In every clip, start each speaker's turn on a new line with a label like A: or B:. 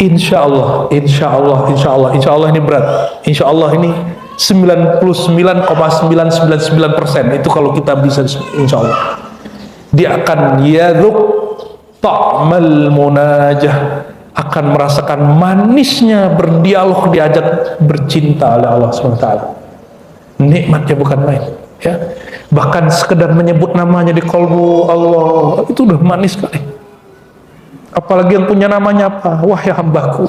A: insya Allah, insya Allah, insya Allah, insya Allah ini berat. Insya Allah ini 99,999% itu kalau kita bisa, insya Allah dia akan yaduk ta'mal munajah, akan merasakan manisnya berdialog, diajak bercinta oleh Allah SWT. Nikmatnya bukan main, ya. Bahkan sekedar menyebut namanya di kalbu Allah itu udah manis sekali. Apalagi yang punya namanya apa? Wahai hambaku,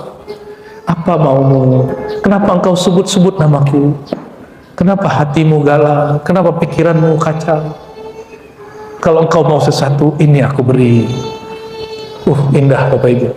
A: apa maumu? Kenapa engkau sebut-sebut namaku? Kenapa hatimu galau? Kenapa pikiranmu kacau? Kalau engkau mau sesuatu, ini aku beri. Indah Bapak Ibu.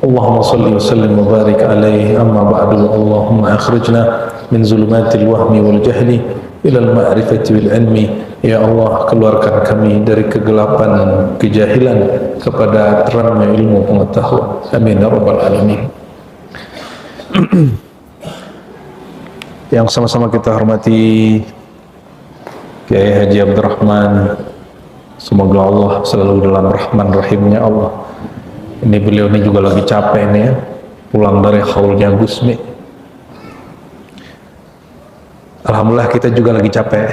A: Allahumma salli wa sallim wa barik alaihi, amma ba'du. Allahumma akhrijna min zulumatil wahmi wal jahli ilal ma'rifati wal ilmi. Ya Allah, keluarkan kami dari kegelapan kejahilan kepada terangnya ilmu pengetahuan. Amin ya rabbal alamin. Yang sama-sama kita hormati Kiai Haji Abdurrahman, semoga Allah selalu dalam rahman rahimnya Allah. Ini beliau ini juga lagi capek nih ya, pulang dari haulnya Gusmi. Alhamdulillah kita juga lagi capek.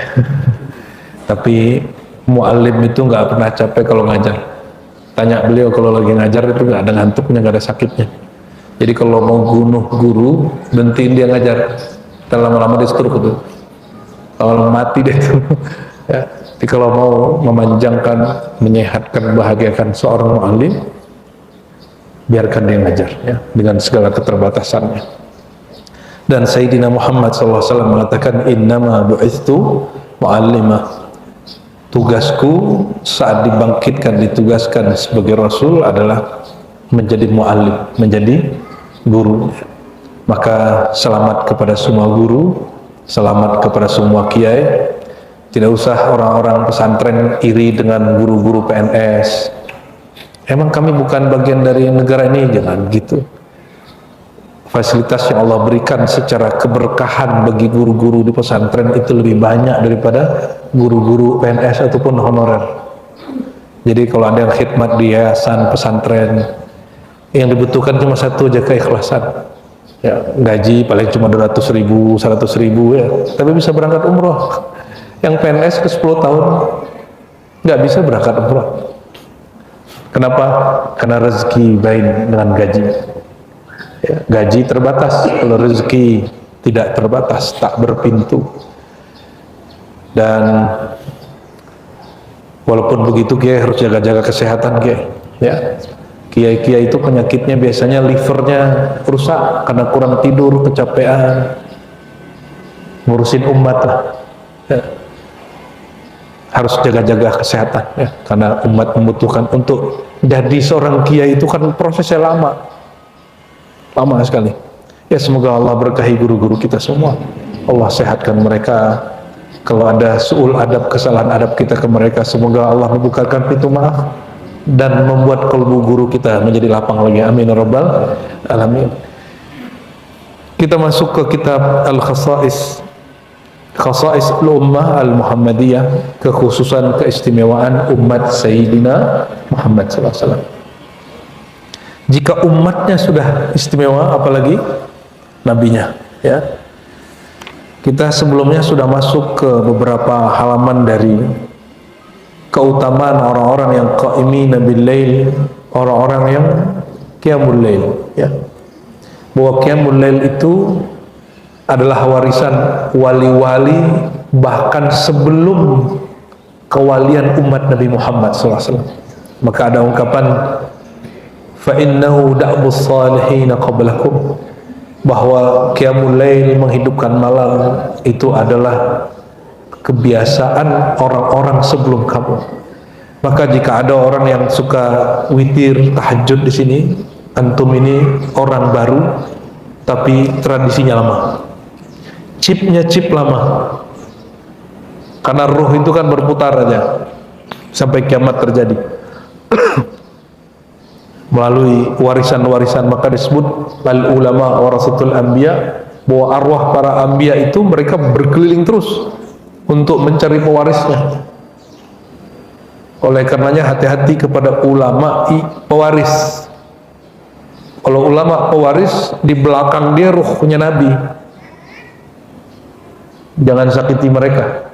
A: Tapi mu'alim itu nggak pernah capek kalau ngajar. Tanya beliau kalau lagi ngajar itu nggak ada ngantuknya, nggak ada sakitnya. Jadi kalau mau bunuh guru, berhentiin dia ngajar. Lama-lama dia stroke itu. Kalau mati deh tuh. Ya. Jadi kalau mau memanjangkan, menyehatkan, bahagiakan seorang mu'alim, biarkan dia ngajar ya, dengan segala keterbatasannya. Dan Sayyidina Muhammad SAW mengatakan, innama bu'ithu mu'allimah. Tugasku saat dibangkitkan, ditugaskan sebagai Rasul adalah menjadi mu'allim, menjadi guru. Maka selamat kepada semua guru, selamat kepada semua kiai. Tidak usah orang-orang pesantren iri dengan guru-guru PNS. Emang kami bukan bagian dari negara ini? Jangan gitu. Fasilitas yang Allah berikan secara keberkahan bagi guru-guru di pesantren itu lebih banyak daripada guru-guru PNS ataupun honorer. Jadi kalau ada yang khidmat di yayasan pesantren, yang dibutuhkan cuma satu aja, keikhlasan. Ya, gaji paling cuma 200.000, 100.000 ya, tapi bisa berangkat umroh. Yang PNS ke 10 tahun nggak bisa berangkat umroh. Kenapa? Karena rezeki bain dengan gaji. Ya, gaji terbatas, kalau rezeki tidak terbatas, tak berpintu. Dan walaupun begitu kiai harus jaga-jaga kesehatan kiai. Ya, kiai-kiai itu penyakitnya biasanya livernya rusak karena kurang tidur, kecapean, ngurusin umat lah. Ya. Harus jaga-jaga kesehatan ya, karena umat membutuhkan. Untuk jadi seorang kiai itu kan prosesnya lama sekali ya. Semoga Allah berkahi guru-guru kita semua, Allah sehatkan mereka. Kalau ada su'ul adab, kesalahan adab kita ke mereka, semoga Allah membukakan pintu maaf dan membuat kalbu guru kita menjadi lapang lagi. Amin ya rabbal alamin. Kita masuk ke kitab Al-Khasa'is, Khasa'is al-Ummah al-Muhammadiyah, kekhususan keistimewaan umat Sayyidina Muhammad SAW. Jika umatnya sudah istimewa, apalagi nabinya ya. Kita sebelumnya sudah masuk ke beberapa halaman dari keutamaan orang-orang yang qa'imina bil lail, orang-orang yang qiyamul lail ya. Bahwa qiyamul lail itu adalah warisan wali-wali bahkan sebelum kewalian umat Nabi Muhammad SAW. Maka ada ungkapan fa innahu da'bus salihin qablakum, bahwa qiyamul lail, menghidupkan malam, itu adalah kebiasaan orang-orang sebelum kamu. Maka jika ada orang yang suka witir, tahajud di sini, antum ini orang baru tapi tradisinya lama. Chipnya chip lama, karena ruh itu kan berputar aja sampai kiamat terjadi. melalui warisan-warisan, maka disebut al ulama warasatul anbiya, bahwa arwah para anbiya itu mereka berkeliling terus untuk mencari pewarisnya. Oleh karenanya hati-hati kepada ulama pewaris. Kalau ulama pewaris, di belakang dia ruhnya Nabi, jangan sakiti mereka.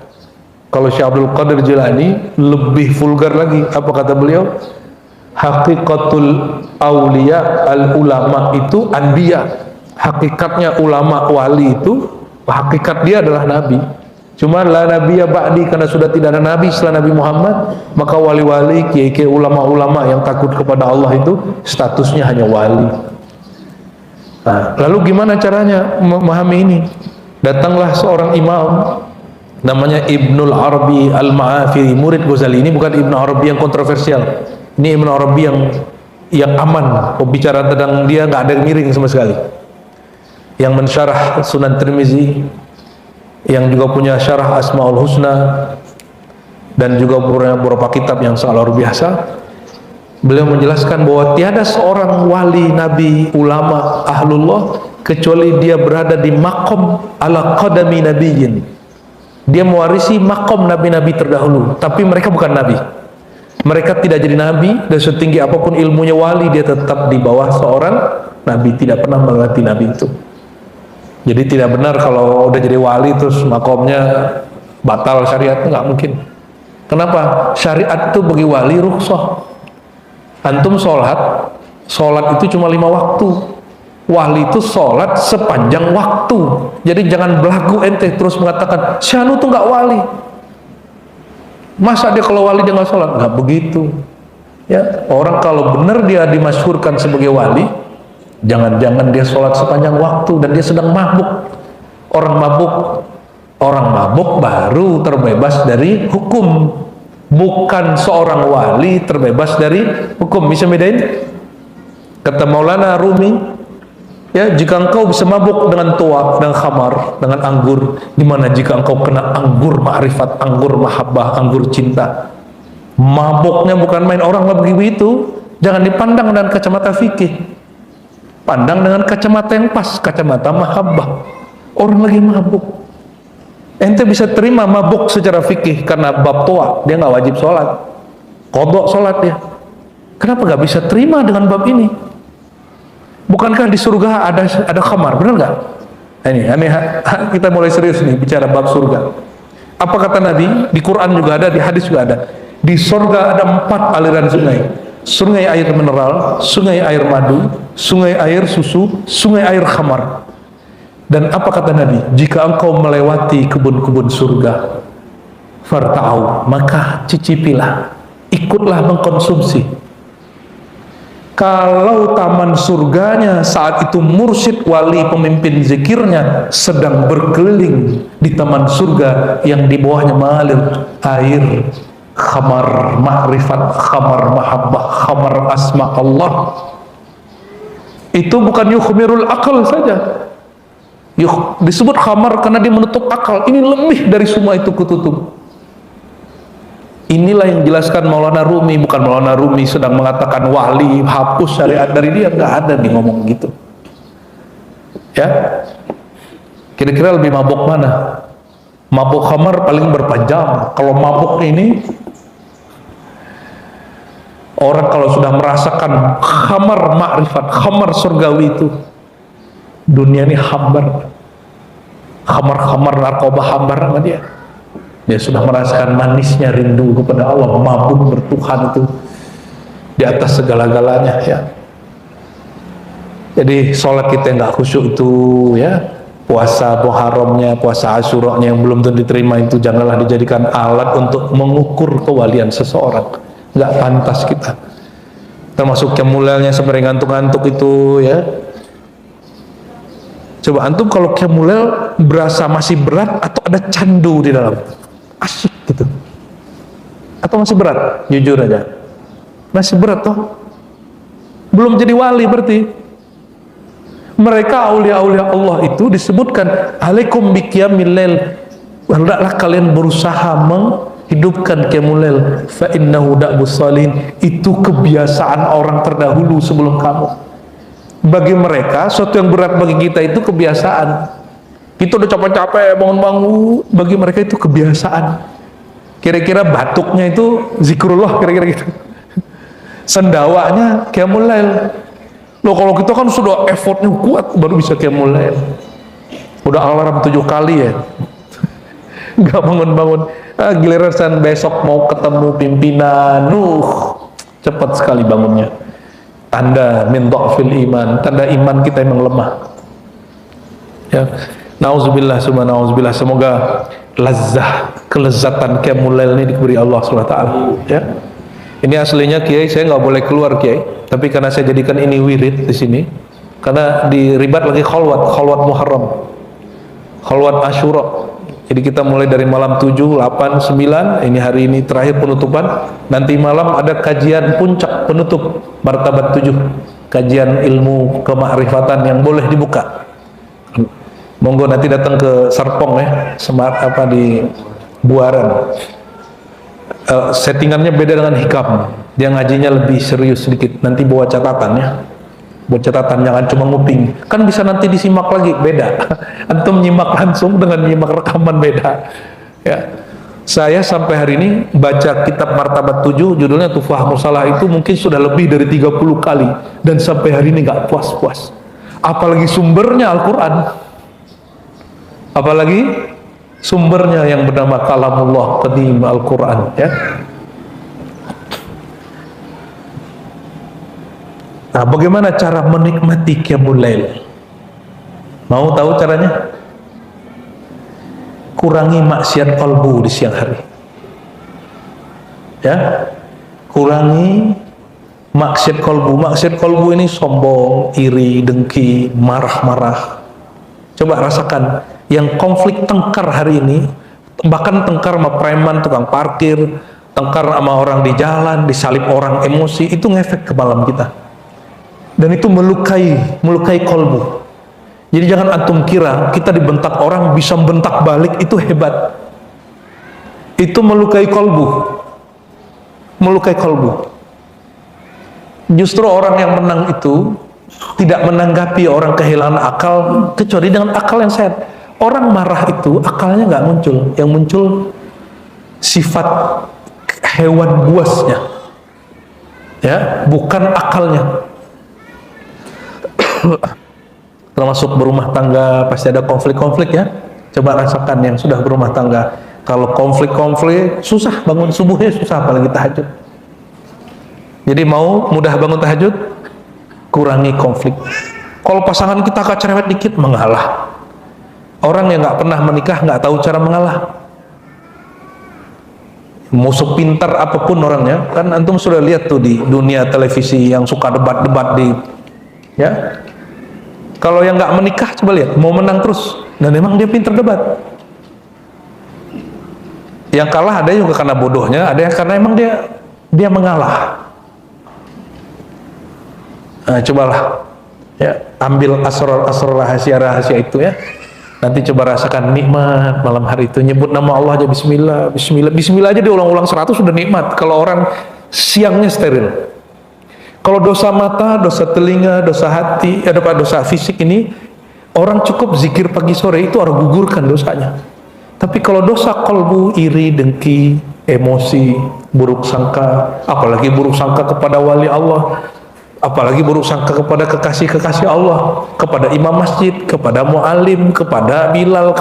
A: Kalau Syekh Abdul Qadir Jilani lebih vulgar lagi. Apa kata beliau? Hakikatul aulia al ulama itu anbiya. Hakikatnya ulama wali itu, hakikat dia adalah Nabi. Cuma la nabiyya ba'di, karena sudah tidak ada Nabi setelah Nabi Muhammad, maka wali-wali, kiai-kiai, ulama-ulama yang takut kepada Allah itu statusnya hanya wali. Nah, lalu gimana caranya memahami ini? Datanglah seorang imam namanya Ibnul Arabi Al-Ma'afiri, murid Ghazali. Ini bukan Ibnu Arabi yang kontroversial. Ini Ibnu Arabi yang aman. Pembicaraan tentang dia nggak ada yang miring sama sekali. Yang mensyarah Sunan Tirmizi, yang juga punya syarah Asmaul Husna, dan juga beberapa kitab yang sangat luar biasa. Beliau menjelaskan bahwa tiada seorang wali, nabi, ulama, ahlullah kecuali dia berada di makom ala qadami nabiyyin. Dia mewarisi makom nabi-nabi terdahulu, tapi mereka bukan nabi. Mereka tidak jadi nabi, dan setinggi apapun ilmunya wali, dia tetap di bawah seorang nabi, tidak pernah melewati nabi itu. Jadi tidak benar kalau udah jadi wali terus makomnya batal syariat, nggak mungkin. Kenapa? Syariat itu bagi wali rukhsah. Antum sholat itu cuma 5 waktu. Wali itu sholat sepanjang waktu. Jadi jangan belagu ente terus mengatakan si anu tuh nggak wali. Masa dia kalau wali dia nggak sholat? Nggak begitu. Ya, orang kalau benar dia dimasyhurkan sebagai wali, jangan-jangan dia sholat sepanjang waktu dan dia sedang mabuk. Orang mabuk baru terbebas dari hukum. Bukan seorang wali terbebas dari hukum. Bisa bedain? Kata Maulana Rumi, ya, jika engkau bisa mabuk dengan tuak, dengan khamar, dengan anggur, gimana jika engkau kena anggur ma'rifat, anggur mahabbah, anggur cinta? Mabuknya bukan main. Orang lagi begitu jangan dipandang dengan kacamata fikih, pandang dengan kacamata yang pas, kacamata mahabbah. Orang lagi mabuk, ente bisa terima mabuk secara fikih karena bab toa, dia nggak wajib sholat, kodok sholat dia. Kenapa nggak bisa terima dengan bab ini? Bukankah di surga ada khamar, benar nggak? Ini kita mulai serius nih bicara bab surga. Apa kata Nabi? Di Quran juga ada, di hadis juga ada. Di surga ada 4 aliran sungai: sungai air mineral, sungai air madu, sungai air susu, sungai air khamar. Dan apa kata Nabi? Jika engkau melewati kebun-kebun surga, farta'au, maka cicipilah, ikutlah mengkonsumsi. Kalau taman surganya saat itu mursyid wali pemimpin zikirnya sedang berkeliling di taman surga yang di bawahnya mengalir air khamar ma'rifat, khamar mahabbah, khamar asma Allah, itu bukan yukhmirul akal saja. Disebut khamar karena dia menutup akal. Ini lebih dari semua itu ketutup. Inilah yang dijelaskan Maulana Rumi. Bukan Maulana Rumi sedang mengatakan wali hapus syariat dari dia, nggak ada nih ngomong gitu. Ya, kira-kira lebih mabuk mana? Mabuk khamar paling berpanjang. Kalau mabuk ini, orang kalau sudah merasakan khamar ma'rifat, khamar surgawi itu, dunia ini hambar. Khamar narkoba hambar sama dia. Dia sudah merasakan manisnya rindu kepada Allah, mabuk bertuhan itu di atas segala-galanya, ya. Jadi sholat kita nggak khusyuk itu, ya, puasa Muharramnya, puasa Asyuranya yang belum tentu diterima itu janganlah dijadikan alat untuk mengukur kewalian seseorang. Nggak pantas kita. Termasuk yang mulanya sampai ngantuk-ngantuk itu, ya. Coba antum kalau Qiyamul berasa masih berat atau ada candu di dalam, asyik gitu, atau masih berat? Jujur aja, masih berat toh, belum jadi wali berarti. Mereka aulia-aulia Allah itu disebutkan alaikum biqiyamil lail, hendaklah kalian berusaha hidupkan qiyamul lail, fa innahu da'bus salihin, itu kebiasaan orang terdahulu sebelum kamu. Bagi mereka sesuatu yang berat, bagi kita itu kebiasaan. Kita udah capek-capek bangun-bangun, bagi mereka itu kebiasaan. Kira-kira batuknya itu zikrullah, kira-kira gitu. Sendawanya qiyamul lail. Loh, kalau kita kan sudah effortnya kuat baru bisa qiyamul lail. Udah alarm 7 kali ya, nggak bangun-bangun. Giliran besok mau ketemu pimpinan, cepat sekali bangunnya. Tanda min dha'fil iman, tanda iman kita emang lemah. Ya, nauzubillah, subhanallah. Semoga lazah, kelezatan qiyamul lail ini diberi Allah SWT. Ya, ini aslinya Kiai, saya nggak boleh keluar Kiai, tapi karena saya jadikan ini wirid di sini, karena di Ribat lagi khalwat Muharram, khalwat Asyura. Jadi kita mulai dari malam 7, 8, 9, ini hari ini terakhir penutupan. Nanti malam ada kajian puncak penutup martabat 7, kajian ilmu kemakrifatan yang boleh dibuka. Monggo nanti datang ke Serpong ya, di Buaran. Settingannya beda dengan Hikam, dia ngajinya lebih serius sedikit. Nanti bawa catatan ya, buat catatan, jangan cuma nguping, kan bisa nanti disimak lagi, beda. Antum nyimak langsung dengan nyimak rekaman beda. Ya, saya sampai hari ini baca kitab martabat 7, judulnya Tufahamus Salah, itu mungkin sudah lebih dari 30 kali, dan sampai hari ini nggak puas-puas. Apalagi sumbernya Al-Quran, apalagi sumbernya yang bernama Kalamullah Qadim Al-Quran ya. Nah, bagaimana cara menikmati qiyamul lail? Mau tahu caranya? Kurangi maksiat kalbu di siang hari. Ya, kurangi maksiat kalbu. Maksiat kalbu ini sombong, iri, dengki, marah-marah. Coba rasakan yang konflik tengkar hari ini, bahkan tengkar sama preman, tukang parkir, tengkar sama orang di jalan, disalip orang, emosi, itu ngefek ke malam kita. Dan itu melukai kolbu. Jadi jangan antum kira kita dibentak orang bisa bentak balik itu hebat. Itu melukai kolbu. Melukai kolbu. Justru orang yang menang itu tidak menanggapi orang kehilangan akal kecuali dengan akal yang sehat. Orang marah itu akalnya nggak muncul, yang muncul sifat hewan buasnya, ya, bukan akalnya. Termasuk berumah tangga pasti ada konflik-konflik ya. Coba rasakan yang sudah berumah tangga, kalau konflik-konflik susah bangun subuhnya, susah apalagi tahajud. Jadi mau mudah bangun tahajud, kurangi konflik. Kalau pasangan kita agak cerewet dikit, mengalah. Orang yang nggak pernah menikah nggak tahu cara mengalah. Musuh pintar apapun orangnya, kan antum sudah lihat tuh di dunia televisi yang suka debat-debat di, ya. Kalau yang nggak menikah coba lihat, mau menang terus, dan memang dia pintar debat. Yang kalah ada juga karena bodohnya, ada yang karena emang dia mengalah. Nah, cobalah ya, ambil asrar rahasia itu ya. Nanti coba rasakan nikmat malam hari itu, nyebut nama Allah aja, bismillah, bismillah, bismillah aja diulang-ulang 100 sudah nikmat. Kalau orang siangnya steril. Kalau dosa mata, dosa telinga, dosa hati, dosa fisik ini, orang cukup zikir pagi sore itu orang gugurkan dosanya. Tapi kalau dosa kolbu, iri, dengki, emosi, buruk sangka, apalagi buruk sangka kepada wali Allah, apalagi buruk sangka kepada kekasih-kekasih Allah, kepada imam masjid, kepada mu'alim, kepada Bilal,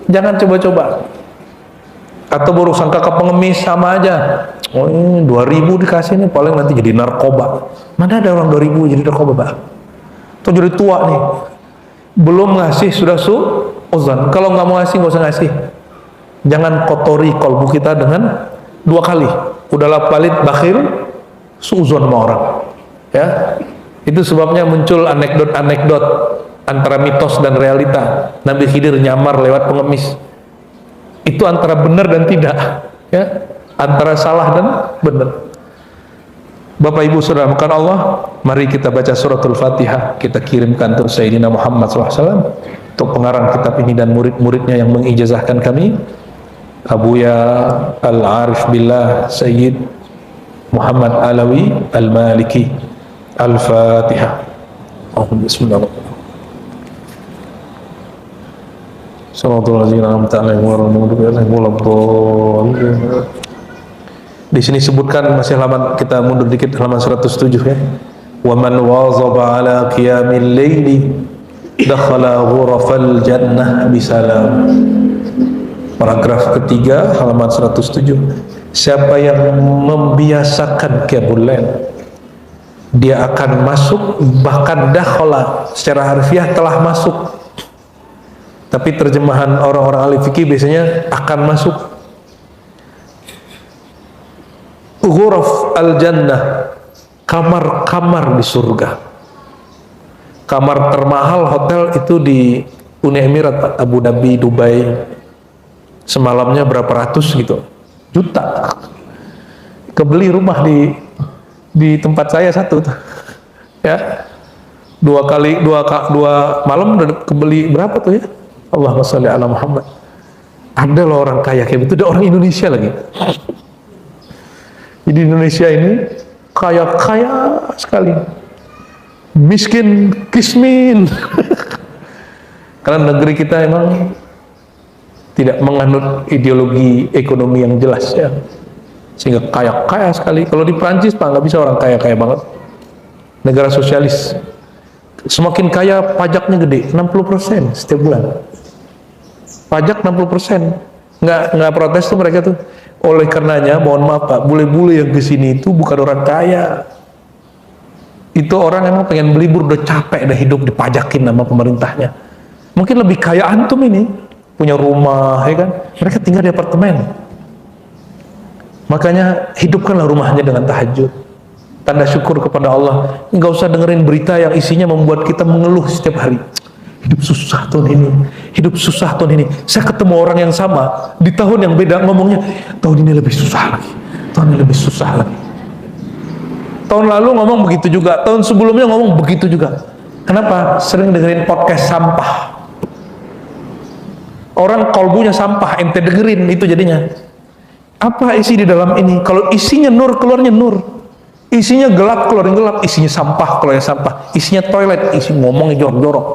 A: jangan coba-coba. Atau buruk sangka ke pengemis, sama aja. Oh, ini 2000 dikasih nih, paling nanti jadi narkoba. Mana ada orang 2000 jadi narkoba, Pak? Atau jadi tua nih, belum ngasih sudah su'uzan. Kalau nggak mau ngasih, nggak usah ngasih. Jangan kotori kolbu kita dengan 2 kali. Udahlah pelit, bakhil, su'uzon sama orang. Ya, itu sebabnya muncul anekdot-anekdot antara mitos dan realita. Nabi Khidir nyamar lewat pengemis. Itu antara benar dan tidak, ya, antara salah dan benar. Bapak Ibu saudara makan Allah, mari kita baca suratul Fatihah, kita kirimkan untuk Sayyidina Muhammad SAW, untuk pengarang kitab ini dan murid-muridnya yang mengijazahkan kami. Abuya Al-Arif Billah Sayyid Muhammad Alawi Al-Maliki. Al-Fatihah. Bismillahirrahmanirrahim. Di sini sebutkan, masih halaman, kita mundur dikit, halaman 107 ya. Wa man wazaba ala qiyamil laili dakhala ghurafal jannah bisalam. Paragraf ketiga halaman 107. Siapa yang membiasakan qiyamul lail, dia akan masuk, bahkan dakhala secara harfiah telah masuk. Tapi terjemahan orang-orang ahli fikih biasanya akan masuk. Ghuraf al-jannah, kamar-kamar di surga. Kamar termahal hotel itu di Uni Emirat Abu Dhabi, Dubai, semalamnya berapa ratus gitu, juta. Kebeli rumah di tempat saya satu tuh. Ya, dua malam udah kebeli berapa tuh ya? Allahumma sholli ala Muhammad. Ada loh orang kaya kayak begitu, ada orang Indonesia lagi. Jadi Indonesia ini kaya sekali, miskin kismin. Karena negeri kita emang tidak menganut ideologi ekonomi yang jelas ya, sehingga kaya sekali. Kalau di Prancis Pak, nggak bisa orang kaya banget. Negara sosialis, semakin kaya pajaknya gede, 60% setiap bulan. Pajak 60%, nggak protes tuh mereka tuh. Oleh karenanya, mohon maaf Pak, bule-bule yang kesini itu bukan orang kaya. Itu orang emang pengen belibur, udah capek dah hidup dipajakin sama pemerintahnya. Mungkin lebih kaya antum ini, punya rumah, ya kan? Mereka tinggal di apartemen. Makanya hidupkanlah rumahnya dengan tahajud. Tanda syukur kepada Allah. Nggak usah dengerin berita yang isinya membuat kita mengeluh setiap hari. Hidup susah tahun ini, hidup susah tahun ini. Saya ketemu orang yang sama di tahun yang beda ngomongnya, tahun ini lebih susah lagi, tahun ini lebih susah lagi. Tahun lalu ngomong begitu juga, tahun sebelumnya ngomong begitu juga. Kenapa? Sering dengerin podcast sampah. Orang kolbunya sampah, ente dengerin itu jadinya. Apa isi di dalam ini? Kalau isinya nur, keluarnya nur. Isinya gelap, keluarnya gelap. Isinya sampah, keluarnya sampah. Isinya toilet, isi ngomongnya jorok-jorok.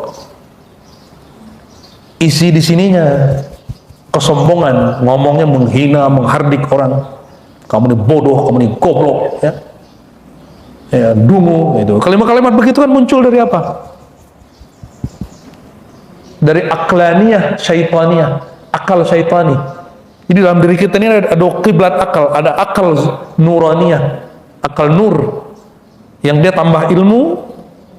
A: Isi di sininya kesombongan, ngomongnya menghina, menghardik orang. Kamu ini bodoh, kamu ini goblok, ya. Ya, dungu, itu. Kalimat-kalimat begitu kan muncul dari apa? Dari aklaniyah, syaitaniyah, akal syaitani. Jadi dalam diri kita ini ada kiblat akal, ada akal nuraniyah, akal nur, yang dia tambah ilmu,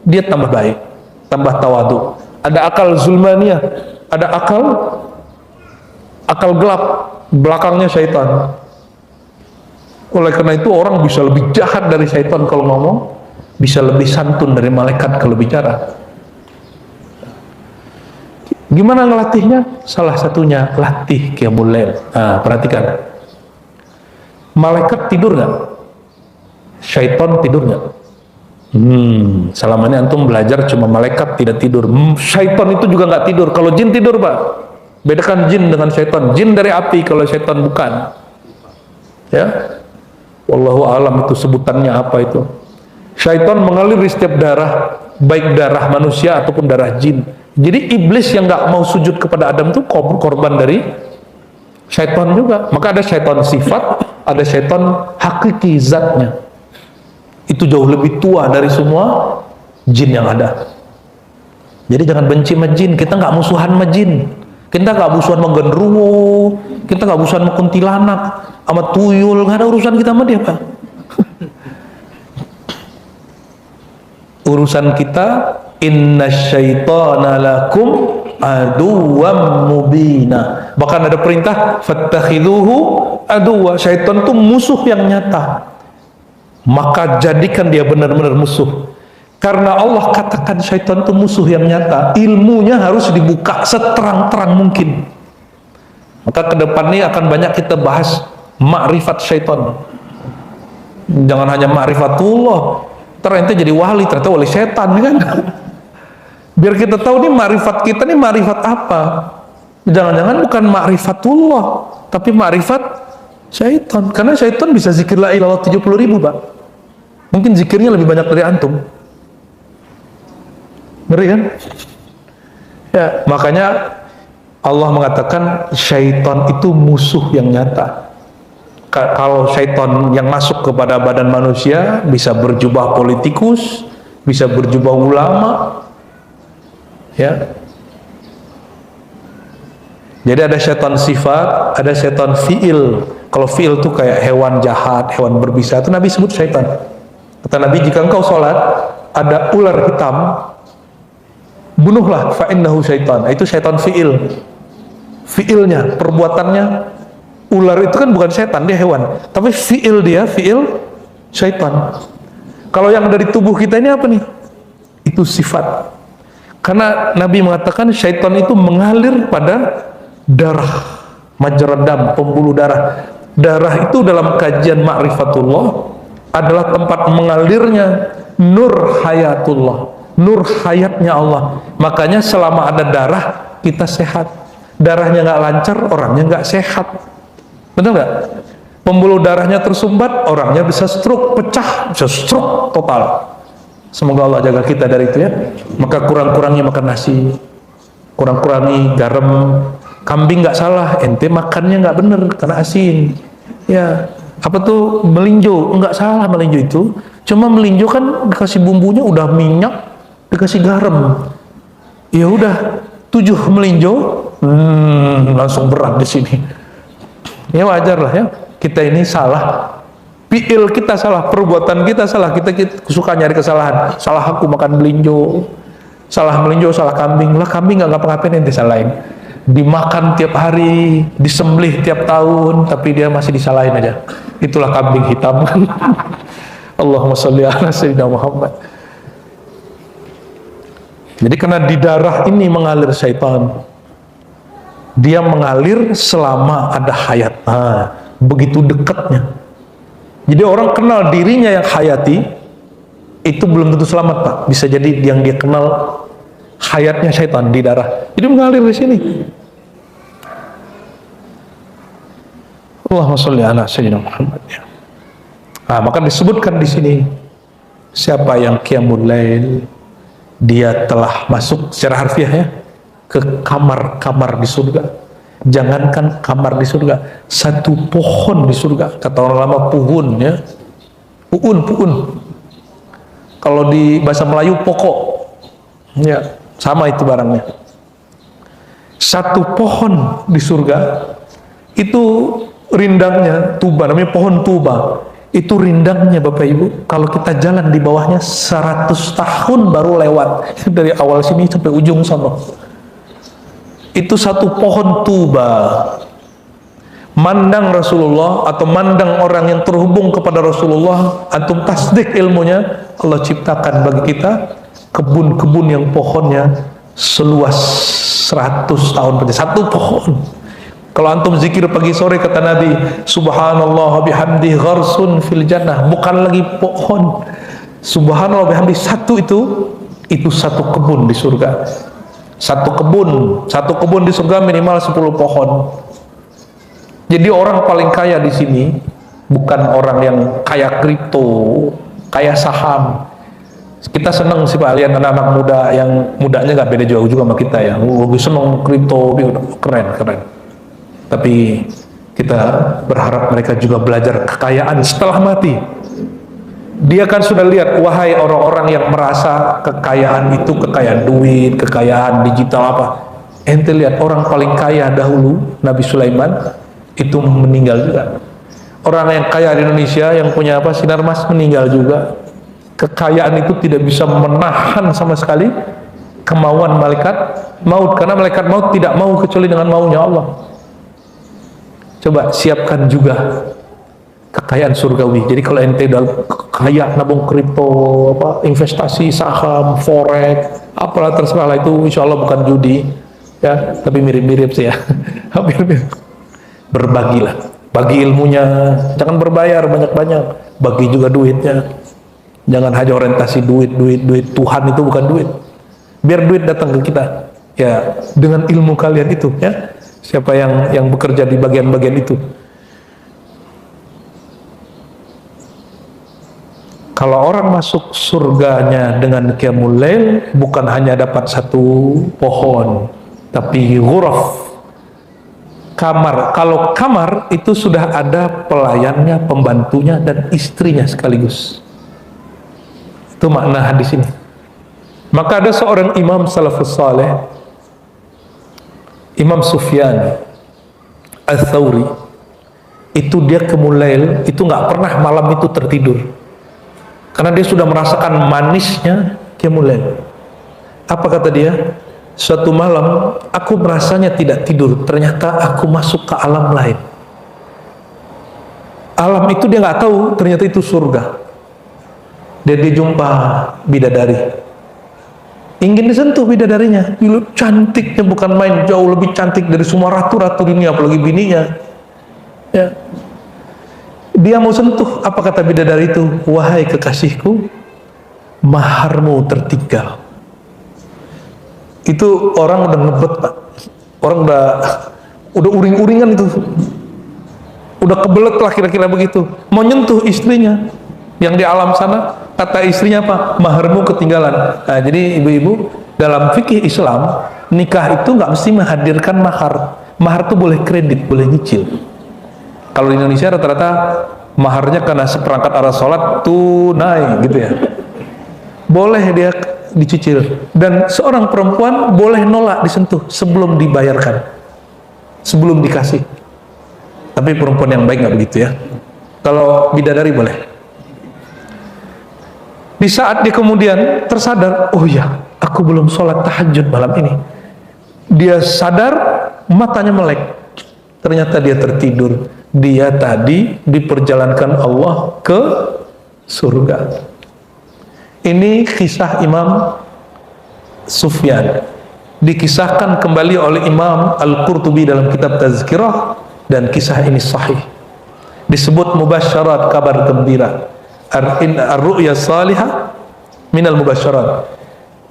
A: dia tambah baik, tambah tawadu. Ada akal zulmaniyah, ada akal gelap, belakangnya syaitan. Oleh karena itu orang bisa lebih jahat dari syaitan kalau ngomong, bisa lebih santun dari malaikat kalau bicara. Gimana ngelatihnya? Salah satunya latih qiyamul lail. Nah, perhatikan. Malaikat tidur nggak? Syaitan tidur nggak? Selama ini antum belajar cuma malaikat tidak tidur. Syaitan itu juga nggak tidur. Kalau jin tidur Pak. Bedakan jin dengan syaitan. Jin dari api, kalau syaitan bukan. Ya. Wallahu alam itu sebutannya apa itu. Syaitan mengalir di setiap darah, baik darah manusia ataupun darah jin. Jadi iblis yang nggak mau sujud kepada Adam itu korban dari syaitan juga. Maka ada syaitan sifat, ada syaitan hakiki zatnya. Itu jauh lebih tua dari semua jin yang ada. Jadi jangan benci sama jin. Kita nggak musuhan sama jin. Kita nggak musuhan sama genderuwo. Kita nggak musuhan sama kuntilanak, sama tuyul. Nggak ada urusan kita sama dia Pak. Urusan kita, inna syaitana lakum aduwam mubina. Bahkan ada perintah, fattakhiduhu aduwa. Syaitan itu musuh yang nyata. Maka jadikan dia benar-benar musuh. Karena Allah katakan syaitan itu musuh yang nyata, ilmunya harus dibuka seterang-terang mungkin. Maka ke depan ini akan banyak kita bahas makrifat syaitan. Jangan hanya makrifatullah, ternyata jadi wali, ternyata wali syaitan kan. Biar kita tahu nih makrifat kita nih makrifat apa. Jangan-jangan bukan ma'rifatullah, tapi ma'rifat syaitan. Karena syaitan bisa zikir la ilaha 70.000, Pak. Mungkin zikirnya lebih banyak dari antum. Ngeri kan? Ya, makanya Allah mengatakan syaitan itu musuh yang nyata. Kalau syaitan yang masuk kepada badan manusia bisa berjubah politikus, bisa berjubah ulama, ya. Jadi ada syaitan sifat, ada syaitan fi'il. Kalau fi'il itu kayak hewan jahat, hewan berbisa, itu Nabi sebut syaitan. Kata Nabi, jika engkau sholat ada ular hitam, bunuhlah, fa'innahu syaitan. Itu syaitan fi'il. Fi'ilnya, perbuatannya. Ular itu kan bukan syaitan, dia hewan. Tapi fi'il dia, fi'il syaitan. Kalau yang dari tubuh kita ini apa nih? Itu sifat. Karena Nabi mengatakan syaitan itu mengalir pada darah, majrad dam, pembuluh darah. Darah itu dalam kajian ma'rifatullah adalah tempat mengalirnya nur hayatullah, nur hayatnya Allah. Makanya selama ada darah kita sehat. Darahnya nggak lancar, orangnya nggak sehat. Betul nggak? Pembuluh darahnya tersumbat, orangnya bisa stroke, pecah, bisa stroke total. Semoga Allah jaga kita dari itu ya. Maka kurang-kurangi makan nasi, kurang-kurangi garam. Kambing nggak salah, ente makannya nggak bener karena asin. Ya, apa tuh melinjo? Nggak salah melinjo itu. Cuma melinjo kan dikasih bumbunya udah minyak, dikasih garam. Ya udah 7 melinjo, langsung berat di sini. Ya wajar lah ya. Kita ini salah. Fi'il kita salah, perbuatan kita salah. Kita suka nyari kesalahan. Salah aku makan melinjo. Salah melinjo, salah kambing. Lah kambing nggak ngapa-ngapain ente salahin. Dimakan tiap hari, disembelih tiap tahun, tapi dia masih disalahin aja. Itulah kambing hitam. Allahumma sholli ala sayyidina Muhammad. Jadi karena di darah ini mengalir syaitan, dia mengalir selama ada hayat. Begitu dekatnya. Jadi orang kenal dirinya yang hayati itu belum tentu selamat, Pak. Bisa jadi yang dia kenal hayatnya syaitan di darah. Jadi mengalir di sini. Allahumma sholli ala sayyidina Muhammad. Maka disebutkan di sini siapa yang qiyamul lail, dia telah masuk secara harfiah ya ke kamar-kamar di surga. Jangankan kamar di surga, satu pohon di surga. Kata orang lama puhun ya. Puun. Kalau di bahasa Melayu pokok. Ya, sama itu barangnya. Satu pohon di surga itu rindangnya tuba, namanya pohon tuba. Itu rindangnya Bapak Ibu, kalau kita jalan di bawahnya 100 tahun baru lewat dari awal sini sampai ujung sana. Itu satu pohon tuba. Mandang Rasulullah atau mandang orang yang terhubung kepada Rasulullah, antum tasdik ilmunya, Allah ciptakan bagi kita kebun-kebun yang pohonnya seluas 100 tahun saja, satu pohon. Kalau antum zikir pagi sore kata Nabi, subhanallah bihamdi gharsun fil jannah, bukan lagi pohon. Subhanallah bihamdi, satu itu satu kebun di surga. Satu kebun di surga minimal 10 pohon. Jadi orang paling kaya di sini bukan orang yang kaya kripto, kaya saham. Kita seneng sih Pak lihat anak-anak muda yang mudanya nggak beda jauh juga sama kita ya. Lebih seneng kripto, keren. Tapi kita berharap mereka juga belajar kekayaan setelah mati. Dia kan sudah lihat, wahai orang-orang yang merasa kekayaan itu kekayaan duit, kekayaan digital apa. Ente lihat orang paling kaya dahulu, Nabi Sulaiman, itu meninggal juga. Orang yang kaya di Indonesia yang punya apa, sinar mas, meninggal juga. Kekayaan itu tidak bisa menahan sama sekali kemauan malaikat maut, karena malaikat maut tidak mau kecuali dengan maunya Allah. Coba siapkan juga kekayaan surgawi. Jadi kalau ente udah kaya nabung kripto, apa, investasi saham, forex, apalah terserah lah, itu insya Allah bukan judi ya, tapi mirip-mirip sih ya. Hampir mirip. Berbagilah, bagi ilmunya, jangan berbayar banyak-banyak, bagi juga duitnya. Jangan hanya orientasi duit. Tuhan itu bukan duit. Biar duit datang ke kita. Ya, dengan ilmu kalian itu ya. Siapa yang bekerja di bagian-bagian itu. Kalau orang masuk surganya dengan qiyamul lail, bukan hanya dapat satu pohon, tapi ghuraf, kamar. Kalau kamar itu sudah ada pelayannya, pembantunya, dan istrinya sekaligus. Itu makna hadis ini. Maka ada seorang imam salafus saleh, Imam Sufyan Ats-Tsauri, itu dia qiyamul lail, itu nggak pernah malam itu tertidur. Karena dia sudah merasakan manisnya qiyamul lail. Apa kata dia? Suatu malam aku merasanya tidak tidur, ternyata aku masuk ke alam lain. Alam itu dia nggak tahu, ternyata itu surga. Dan dia jumpa bidadari. Ingin disentuh bidadarinya. Cantiknya bukan main, jauh lebih cantik dari semua ratu-ratu dunia, apalagi bininya. Ya. Dia mau sentuh, apa kata bidadari itu? Wahai kekasihku, maharmu tertinggal. Itu orang udah ngebet, Pak. Orang udah uring-uringan itu. Udah kebelet lah kira-kira begitu. Mau nyentuh istrinya yang di alam sana, kata istrinya apa? Maharmu ketinggalan. Nah, jadi ibu-ibu, dalam fikih Islam, nikah itu nggak mesti menghadirkan mahar. Mahar itu boleh kredit, boleh nyicil. Kalau di Indonesia rata-rata maharnya karena seperangkat alat sholat tunai gitu ya. Boleh dia dicicil. Dan seorang perempuan boleh nolak disentuh sebelum dibayarkan, sebelum dikasih. Tapi perempuan yang baik nggak begitu ya. Kalau bidadari boleh. Di saat dia kemudian tersadar, oh ya, aku belum sholat tahajud malam ini. Dia sadar, matanya melek. Ternyata dia tertidur. Dia tadi diperjalankan Allah ke surga. Ini kisah Imam Sufyan. Dikisahkan kembali oleh Imam Al-Qurtubi dalam kitab Tazkirah, dan kisah ini sahih. Disebut mubasyarat, kabar gembira. Ar-ru'ya salihah minal mubasyarat.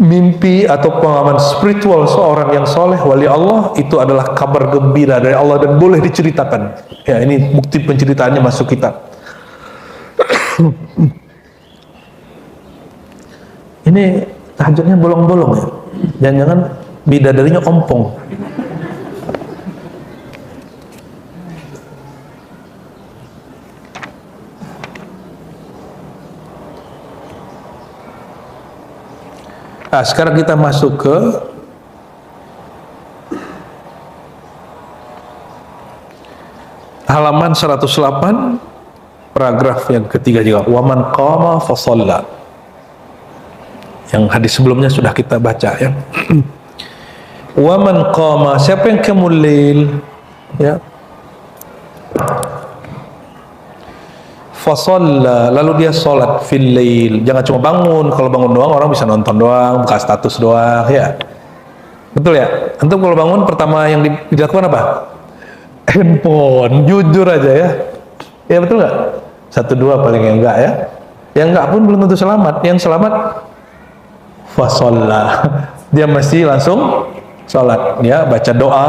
A: Mimpi atau pengalaman spiritual seorang yang soleh, wali Allah, itu adalah kabar gembira dari Allah dan boleh diceritakan. Ya, ini bukti penceritaannya masuk kitab. Ini tahajudnya bolong-bolong ya. Jangan-jangan bidadarinya ompong. Nah, sekarang kita masuk ke halaman 108, paragraf yang ketiga juga. Waman qama fa shalla. Yang hadis sebelumnya sudah kita baca ya. Waman qama, siapa yang qiyamul lail ya, fa shalla, lalu dia sholat fil lail. Jangan cuma bangun. Kalau bangun doang orang bisa nonton doang, buka status doang ya. Betul ya? Antum kalau bangun pertama yang dilakukan apa? Handphone. Jujur aja ya. Ya betul nggak? 1-2 paling yang enggak ya. Yang enggak pun belum tentu selamat. Yang selamat fa shalla. Dia mesti langsung sholat ya, baca doa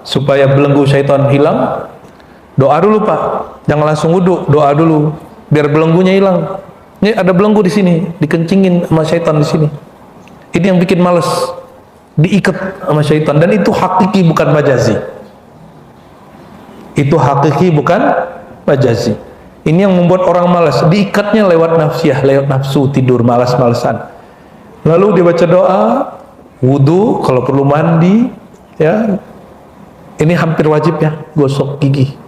A: supaya belenggu syaitan hilang. Doa dulu Pak, jangan langsung wudhu, doa dulu biar belenggunya hilang. Ini ada belenggu di sini, dikencingin sama syaitan di sini. Ini yang bikin males, diikat sama syaitan, dan itu hakiki bukan majazi. Itu hakiki bukan majazi. Ini yang membuat orang malas, diikatnya lewat nafsiyah, lewat nafsu, tidur, malas-malesan. Lalu dia baca doa, wudhu, kalau perlu mandi, ya. Ini hampir wajib ya, gosok gigi.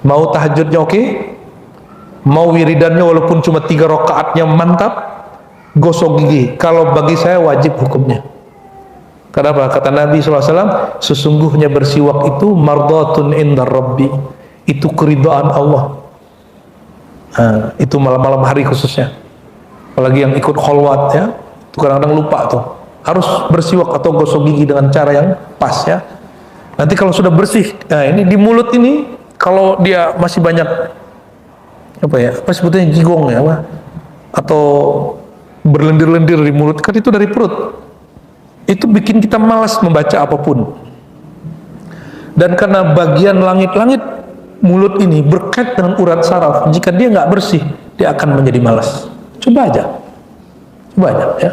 A: Mau tahajudnya oke, mau wiridannya walaupun cuma 3 rakaatnya mantap, gosok gigi. Kalau bagi saya wajib hukumnya. Kenapa? Kata Nabi SAW, sesungguhnya bersiwak itu mardatun indar Rabbi, itu keridhaan Allah. Nah, itu malam-malam hari khususnya. Apalagi yang ikut kholwat ya, itu kadang-kadang lupa tuh. Harus bersiwak atau gosok gigi dengan cara yang pas ya. Nanti kalau sudah bersih, nah ini di mulut ini, kalau dia masih banyak apa ya, apa sebetulnya jigong ya, apa? Atau berlendir-lendir di mulut, kan itu dari perut. itu bikin kita malas membaca apapun. Dan karena bagian langit-langit mulut ini berkait dengan urat saraf, jika dia nggak bersih, dia akan menjadi malas. Coba aja ya.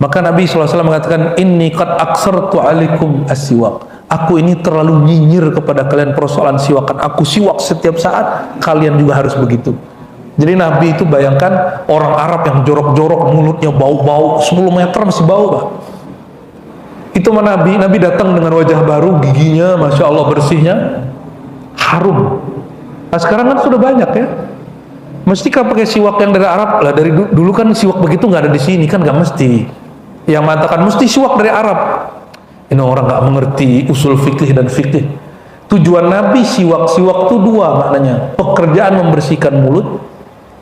A: Maka Nabi SAW mengatakan, inni qad aksartu alaikum as-siwak. Aku ini terlalu nyinyir kepada kalian persoalan siwakan. Aku siwak setiap saat, kalian juga harus begitu. Jadi Nabi itu bayangkan orang Arab yang jorok-jorok, mulutnya bau-bau, 10 meter masih bau, Pak. Itu mana Nabi datang dengan wajah baru, giginya Masya Allah bersihnya, harum. Nah sekarang kan sudah banyak ya. Mesti kan pakai siwak yang dari Arab lah, dari dulu kan siwak begitu nggak ada di sini kan, nggak mesti. Yang mengatakan mesti siwak dari Arab, ini orang nggak mengerti usul fikih dan fikih. Tujuan Nabi siwak itu dua maknanya, pekerjaan membersihkan mulut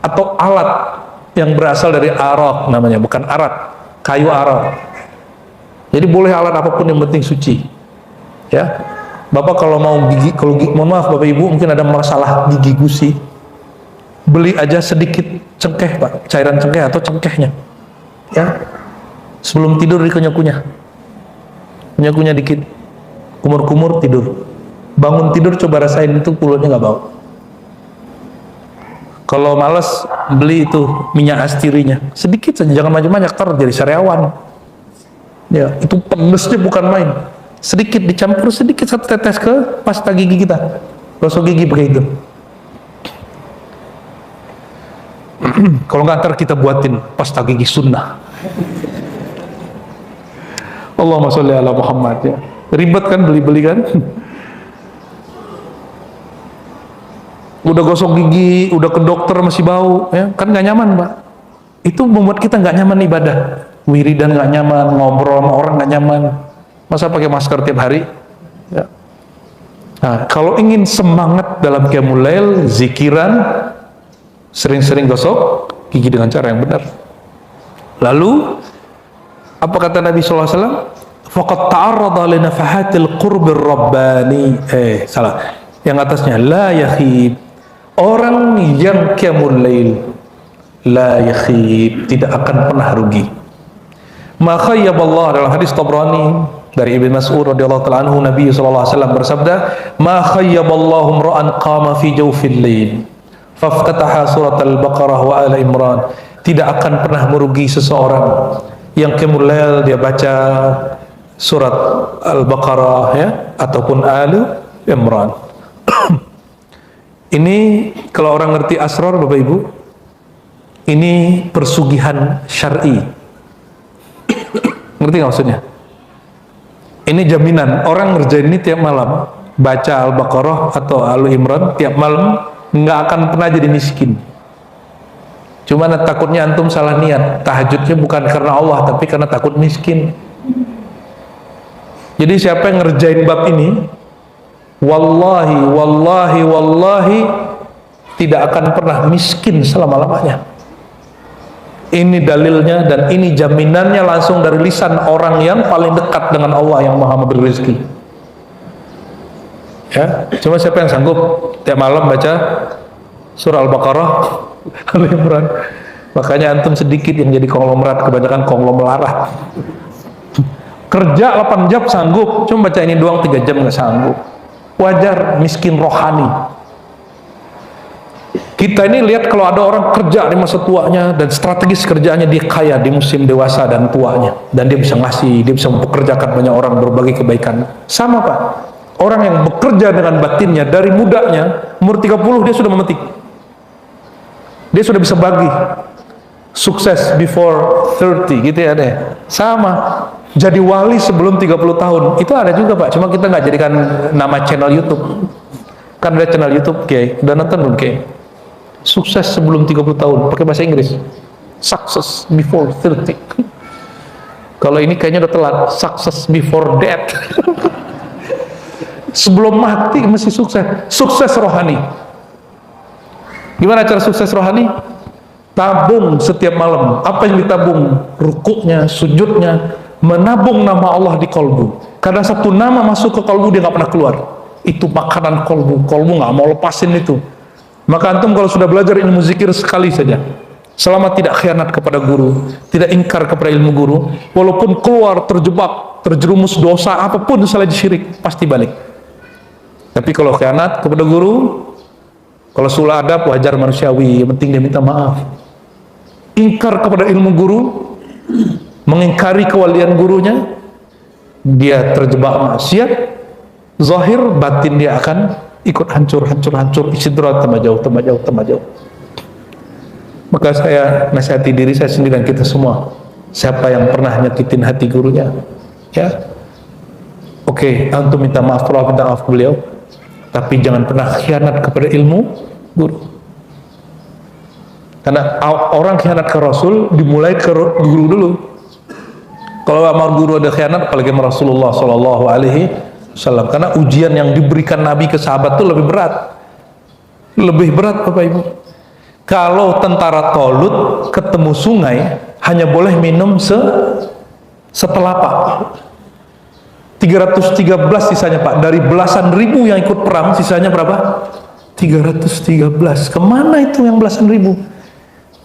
A: atau alat yang berasal dari arak namanya, bukan arak, kayu arak. Jadi boleh alat apapun yang penting suci. Ya, Bapak kalau mau mohon maaf Bapak Ibu mungkin ada masalah gigi gusi, beli aja sedikit cengkeh Pak, cairan cengkeh atau cengkehnya. Ya, sebelum tidur dikunyah-kunyah dikit, kumur-kumur tidur. Bangun tidur coba rasain itu mulutnya nggak bau. Kalau males beli itu minyak astirinya sedikit saja, jangan banyak-banyak ntar jadi sariawan. Ya, itu pedesnya bukan main. Sedikit dicampur sedikit, 1 tetes ke pasta gigi kita, gosok gigi pakai itu. Kalau nggak ntar kita buatin pasta gigi sunnah. Allahumma sholli ala Muhammad ya. Ribet kan beli-beli kan? Udah gosok gigi, udah ke dokter masih bau, ya kan nggak nyaman Pak. Itu membuat kita nggak nyaman ibadah. Wiridan nggak nyaman, ngobrol sama orang nggak nyaman. Masa pakai masker tiap hari? Ya. Nah, kalau ingin semangat dalam qiyamul lail, zikiran, sering-sering gosok gigi dengan cara yang benar. Lalu apa kata Nabi SAW? Faqad ta'arrada li nafahatil qurbir rabbani. Salah. Yang atasnya la yakhib. Orang yang qiyamul lail la yakhib, tidak akan pernah rugi. Ma khayyaballah, dalam hadis Tabrani dari Ibnu Mas'ud radhiyallahu ta'ala anhu, Nabi sallallahu alaihi wasallam bersabda, ma khayyaballahu ra'an qama fi jawfil lail faftataha surat al-Baqarah wa Al Imran. Tidak akan pernah merugi seseorang yang qiyamul lail dia baca surat Al-Baqarah ya ataupun Al Imran. Ini kalau orang ngerti asrar Bapak Ibu, ini persugihan syar'i. Ngerti nggak maksudnya? Ini jaminan orang ngerjain ini tiap malam, baca Al-Baqarah atau Al Imran tiap malam, nggak akan pernah jadi miskin. Cuma takutnya antum salah niat, tahajudnya bukan karena Allah tapi karena takut miskin. Jadi siapa yang ngerjain bab ini, wallahi tidak akan pernah miskin selama-lamanya. Ini dalilnya dan ini jaminannya langsung dari lisan orang yang paling dekat dengan Allah yang Maha memberi rezeki. Ya, cuma siapa yang sanggup tiap malam baca surah Al-Baqarah, Al Imran. Makanya antum sedikit yang jadi konglomerat, kebanyakan konglomelarat. Kerja 8 jam sanggup, cuma baca ini doang 3 jam nggak sanggup. Wajar, miskin rohani. Kita ini lihat kalau ada orang kerja di masa tuanya dan strategis kerjaannya, dia kaya di musim dewasa dan tuanya, dan dia bisa ngasih, dia bisa mempekerjakan banyak orang, berbagi kebaikan. Sama Pak, orang yang bekerja dengan batinnya dari mudanya, umur 30 dia sudah memetik, dia sudah bisa bagi. Sukses before 30 gitu ya deh. Sama, jadi wali sebelum 30 tahun itu ada juga Pak, cuma kita nggak jadikan nama channel YouTube. Kan ada channel YouTube Kiai, udah nonton belum Kiai? Sukses sebelum 30 tahun, pakai bahasa Inggris, success before 30. Kalau ini kayaknya udah telat, success before death. Sebelum mati mesti sukses. Sukses rohani. Gimana cara sukses rohani? Tabung setiap malam. Apa yang ditabung? Rukuknya, sujudnya, menabung nama Allah di kolbu. Kadang satu nama masuk ke kolbu dia nggak pernah keluar. Itu makanan kolbu. Kolbu nggak mau lepasin itu. Maka antum kalau sudah belajar ilmu zikir sekali saja, selama tidak khianat kepada guru, tidak ingkar kepada ilmu guru, walaupun keluar terjebak, terjerumus dosa apapun selain syirik, pasti balik. Tapi kalau khianat kepada guru, kalau sulah adab wajar manusiawi, yang penting dia minta maaf. Ingkar kepada ilmu guru, mengingkari kewalian gurunya, dia terjebak maksiat, zahir batin dia akan ikut hancur, istidrat, tambah jauh. Maka saya nasihati diri saya sendiri dan kita semua, siapa yang pernah nyakitin hati gurunya, ya oke, antum minta maaf, kalau minta maaf ke beliau, tapi jangan pernah khianat kepada ilmu guru. Karena orang khianat ke Rasul dimulai ke guru dulu. Kalau sama guru ada khianat, apalagi sama Rasulullah Sallallahu Alaihi Wasallam. Karena ujian yang diberikan Nabi ke sahabat itu lebih berat, Bapak Ibu. Kalau tentara Tolut ketemu sungai, hanya boleh minum setelapak. 313 sisanya, Pak. Dari belasan ribu yang ikut perang, sisanya berapa? 313. Kemana itu yang belasan ribu?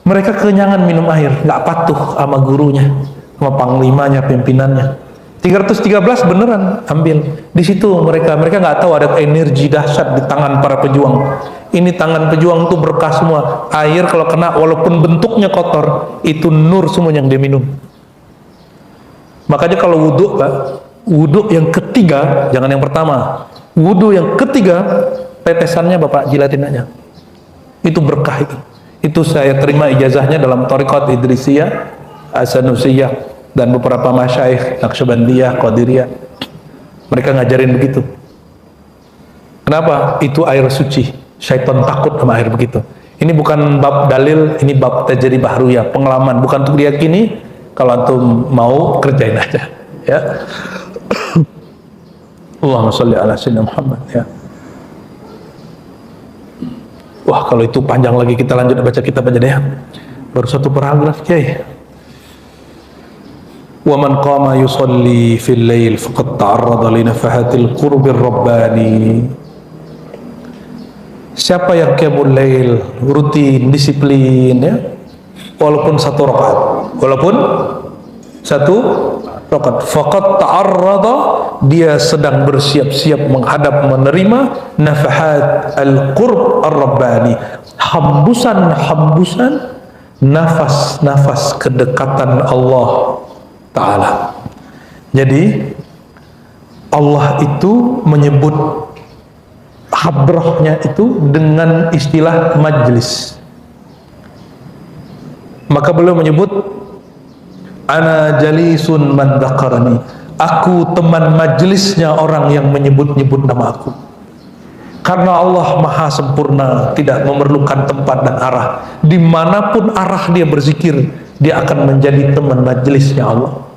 A: Mereka kenyangan minum air, nggak patuh sama gurunya, sama panglimanya, pimpinannya. 313 beneran ambil. Di situ mereka nggak tahu ada energi dahsyat di tangan para pejuang. Ini tangan pejuang itu berkah semua. Air kalau kena, walaupun bentuknya kotor, itu nur semua yang dia minum. Makanya kalau wudhu, Pak, wudhu yang ketiga, jangan yang pertama. Wudhu yang ketiga, tetesannya Bapak jilatin aja. Itu berkah itu. Itu saya terima ijazahnya dalam Thariqat Idrisiyah, As-Sanusiyah, dan beberapa masyaikh Naqsyabandiyah, Qadiriyah. Mereka ngajarin begitu. Kenapa? Itu air suci. Syaitan takut sama air begitu. Ini bukan bab dalil, ini bab tajribah ruya, pengalaman, bukan untuk diyakini. Kalau antum mau kerjain aja, ya. Allahumma sholli ala sayyidina Muhammad, ya. Wah, kalau itu panjang lagi, kita lanjut baca kitab aja deh ya. Baru satu paragraf, Kiai. Wa man qama yusalli fil lail faqad ta'arrada li nafahatil qurbir rabbani. Siapa yang qiyamul lail, rutin, disiplin, ya. Walaupun satu rakaat, faqad ta'arrada, dia sedang bersiap-siap menghadap, menerima nafahat al-qurb ar-rabbani, hambusan nafas kedekatan Allah Ta'ala. Jadi Allah itu menyebut hadrahnya itu dengan istilah majlis. Maka beliau menyebut ana jalisun man dzakarani, aku teman majlisnya orang yang menyebut-nyebut nama aku. Karena Allah maha sempurna, tidak memerlukan tempat dan arah. Dimanapun arah dia berzikir, dia akan menjadi teman majlisnya Allah.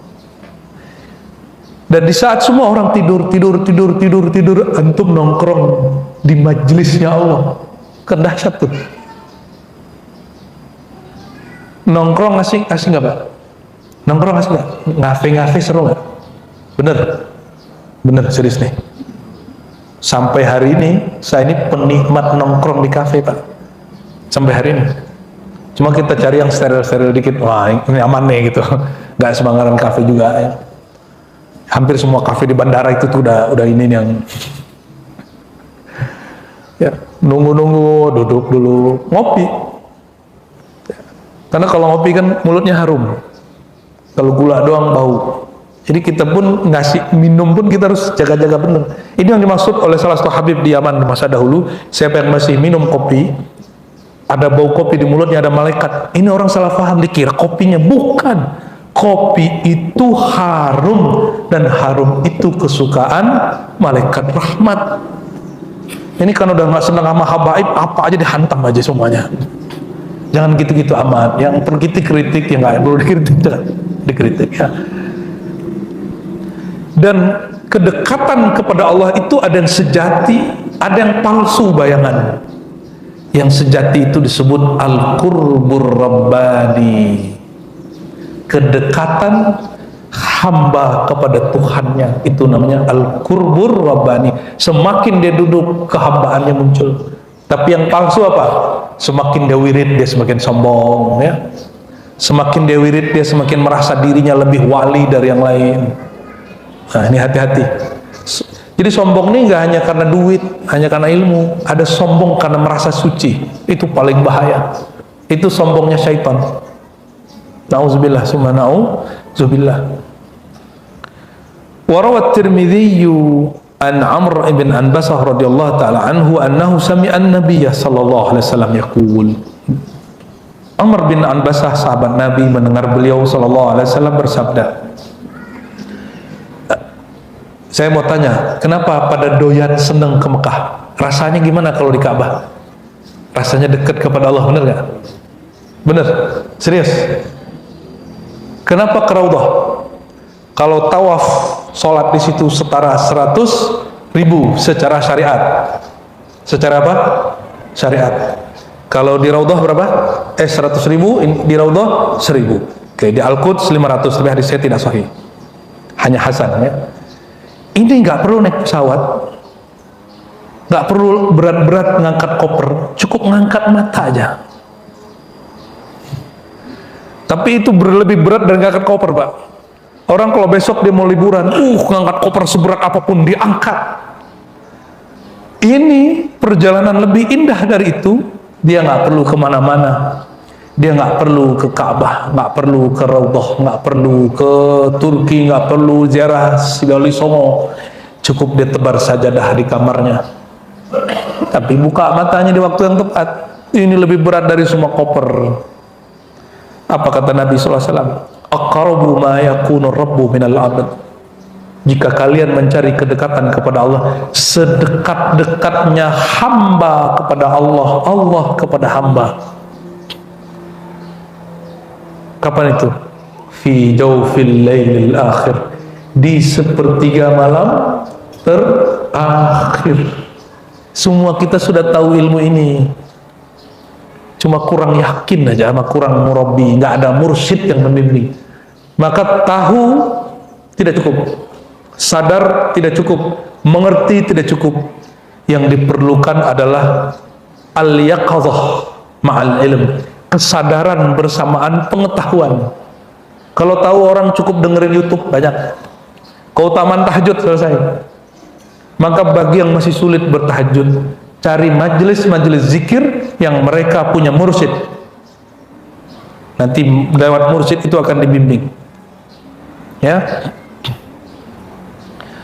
A: Dan di saat semua orang tidur, antum nongkrong di majlisnya Allah, kan dahsyat tuh. Nongkrong asik nggak, Pak? Nongkrong asik nggak? Ngafe seru nggak? Bener serius nih. Sampai hari ini saya ini penikmat nongkrong di kafe, Pak. Sampai hari ini. Cuma kita cari yang steril dikit. Wah, ini aman nih gitu. Nggak sembarangan kafe juga ya. Hampir semua kafe di bandara itu tuh udah ini yang ya, nunggu duduk dulu ngopi. Karena kalau ngopi kan mulutnya harum, kalau gula doang bau. Jadi kita pun ngasih minum pun kita harus jaga-jaga benar. Ini yang dimaksud oleh salah satu Habib di Yaman masa dahulu. Siapa yang masih minum kopi, ada bau kopi di mulutnya, ada malaikat. Ini orang salah paham, dikira kopinya. Bukan, kopi itu harum, dan harum itu kesukaan malaikat rahmat. Ini kan udah nggak senang sama habaib, apa aja dihantam aja semuanya. Jangan gitu-gitu amat. Yang terkritik yang nggak perlu dikritik ya. Dan kedekatan kepada Allah itu ada yang sejati, ada yang palsu bayangan. Yang sejati itu disebut al-qurbur rabbani, kedekatan hamba kepada Tuhannya, itu namanya al-qurbur rabbani. Semakin dia duduk, kehambaannya muncul. Tapi yang palsu apa? Semakin dia wirid dia semakin sombong, ya. Semakin dia wirid dia semakin merasa dirinya lebih wali dari yang lain. Nah, ini hati-hati. Jadi sombong ini nggak hanya karena duit, hanya karena ilmu. Ada sombong karena merasa suci. Itu paling bahaya. Itu sombongnya syaitan. Nauzubillah summa nauzubillah. Wa rawat Tirmidzi an Amr ibn Anbasah radhiyallahu taala anhu annahu sami'a an-nabiy sallallahu alaihi wasallam yaqul. Amr bin Anbasah sahabat Nabi mendengar beliau sallallahu alaihi wasallam bersabda. Saya mau tanya, kenapa pada doyan seneng ke Mekah? Rasanya gimana kalau di Ka'bah? Rasanya dekat kepada Allah, benar nggak? Benar? Serius? Kenapa ke Raudhah? Kalau tawaf sholat di situ setara 100.000 secara syariat. Secara apa? Syariat. Kalau di Raudhah berapa? 100.000, di Raudhah 1.000. Oke, di Al-Quds 500, tapi hadis saya tidak sahih. Hanya hasan, ya. Ini nggak perlu naik pesawat, nggak perlu berat-berat ngangkat koper, cukup ngangkat mata aja. Tapi itu lebih berat dari ngangkat koper, Pak. Orang kalau besok dia mau liburan, ngangkat koper seberat apapun diangkat. Ini perjalanan lebih indah dari itu. Dia nggak perlu kemana-mana. Dia nggak perlu ke Ka'bah, nggak perlu ke Raudhah, nggak perlu ke Turki, nggak perlu ziarah Sigali Songo. Cukup dia tebar sajadah di kamarnya. Tapi buka matanya di waktu yang tepat. Ini lebih berat dari semua koper. Apa kata Nabi SAW? Aqrabu ma yakunu rabbu minal abad. Jika kalian mencari kedekatan kepada Allah, sedekat-dekatnya hamba kepada Allah, Allah kepada hamba. Kapan itu? Fi jawfil lailil akhir, di sepertiga malam terakhir. Semua kita sudah tahu ilmu ini, cuma kurang yakin aja, sama kurang murabi, nggak ada mursyid yang membimbing. Maka tahu tidak cukup, sadar tidak cukup, mengerti tidak cukup. Yang diperlukan adalah al-yaqadhah ma'al ilm, kesadaran bersamaan pengetahuan. Kalau tahu orang cukup dengerin YouTube banyak, keutamaan tahajud selesai. Maka bagi yang masih sulit bertahajud, cari majelis-majelis zikir yang mereka punya mursyid. Nanti lewat mursyid itu akan dibimbing, ya.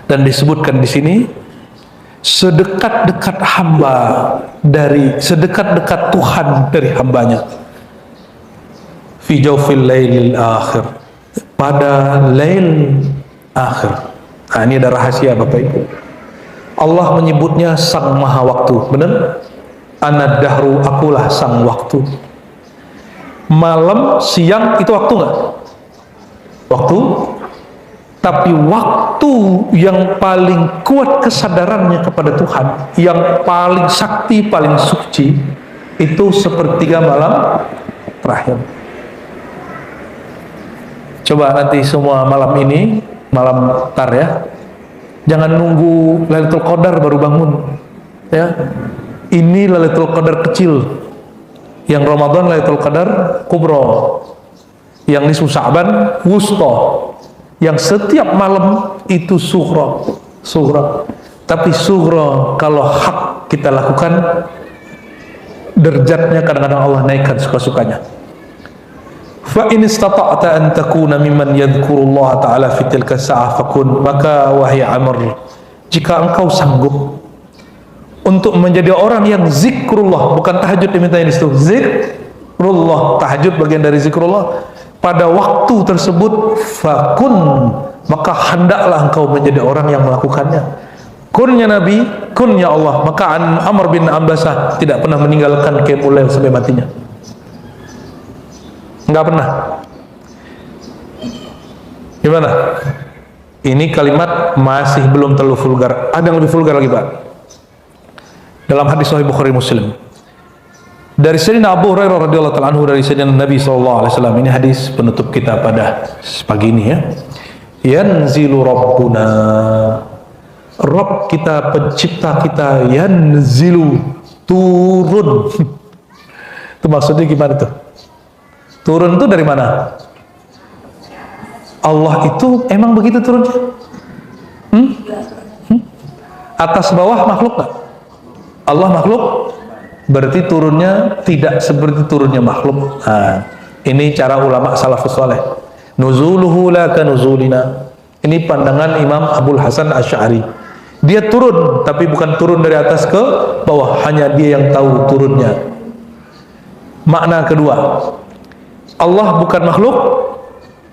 A: Dan disebutkan di sini, sedekat-dekat hamba dari sedekat-dekat Tuhan dari hambanya. Fi jawfil lailil akhir, pada lail akhir. Nah, ini ada rahasia Bapak Ibu. Allah menyebutnya sang maha waktu, benar? Ana dahru, akulah sang waktu. Malam, siang itu waktu nggak? Waktu. Tapi waktu yang paling kuat kesadarannya kepada Tuhan, yang paling sakti, paling suci, itu sepertiga malam terakhir. Coba nanti semua malam ini, malam tar ya, jangan nunggu Lailatul Qadar baru bangun, ya. Ini Lailatul Qadar kecil, yang Ramadan Lailatul Qadar kubro, yang nisfu Sya'ban wusta, yang setiap malam itu sughra. Tapi sughra kalau hak kita lakukan, derajatnya kadang-kadang Allah naikkan suka-sukanya. Fa in istata'ta an takuna mimman yadhkurullah ta'ala fi tilka sa'ah fakun, maka wahai Amr, jika engkau sanggup untuk menjadi orang yang zikrullah, bukan tahajud diminta ini, itu zikrullah, tahajud bagian dari zikrullah, pada waktu tersebut, fakun, maka hendaklah engkau menjadi orang yang melakukannya. Kunnya Nabi, kunnya Allah. Maka Amr bin Anbasah tidak pernah meninggalkan qiyamul lail sampai matinya. Enggak pernah. Gimana? Ini kalimat masih belum terlalu vulgar. Ada yang lebih vulgar lagi, Pak. Dalam hadis Sahih Bukhari Muslim, dari Sayyidina Abu Hurairah radhiyallahu ta'ala anhu, dari Sayyidina Nabi sallallahu alaihi wasallam. Ini hadis penutup kita pada pagi ini, ya. Yanzilu Rabbuna, Rabb kita, pencipta kita, yanzilu, turun. Itu maksudnya gimana tuh? Turun itu dari mana? Allah itu emang begitu turunnya? Atas bawah makhluk nggak? Allah makhluk, berarti turunnya tidak seperti turunnya makhluk. Nah, ini cara ulama salafus saleh. Nuzuluhu la ka nuzulina. Ini pandangan Imam Abul Hasan Asy'ari. Dia turun, tapi bukan turun dari atas ke bawah, hanya dia yang tahu turunnya. Makna kedua, Allah bukan makhluk,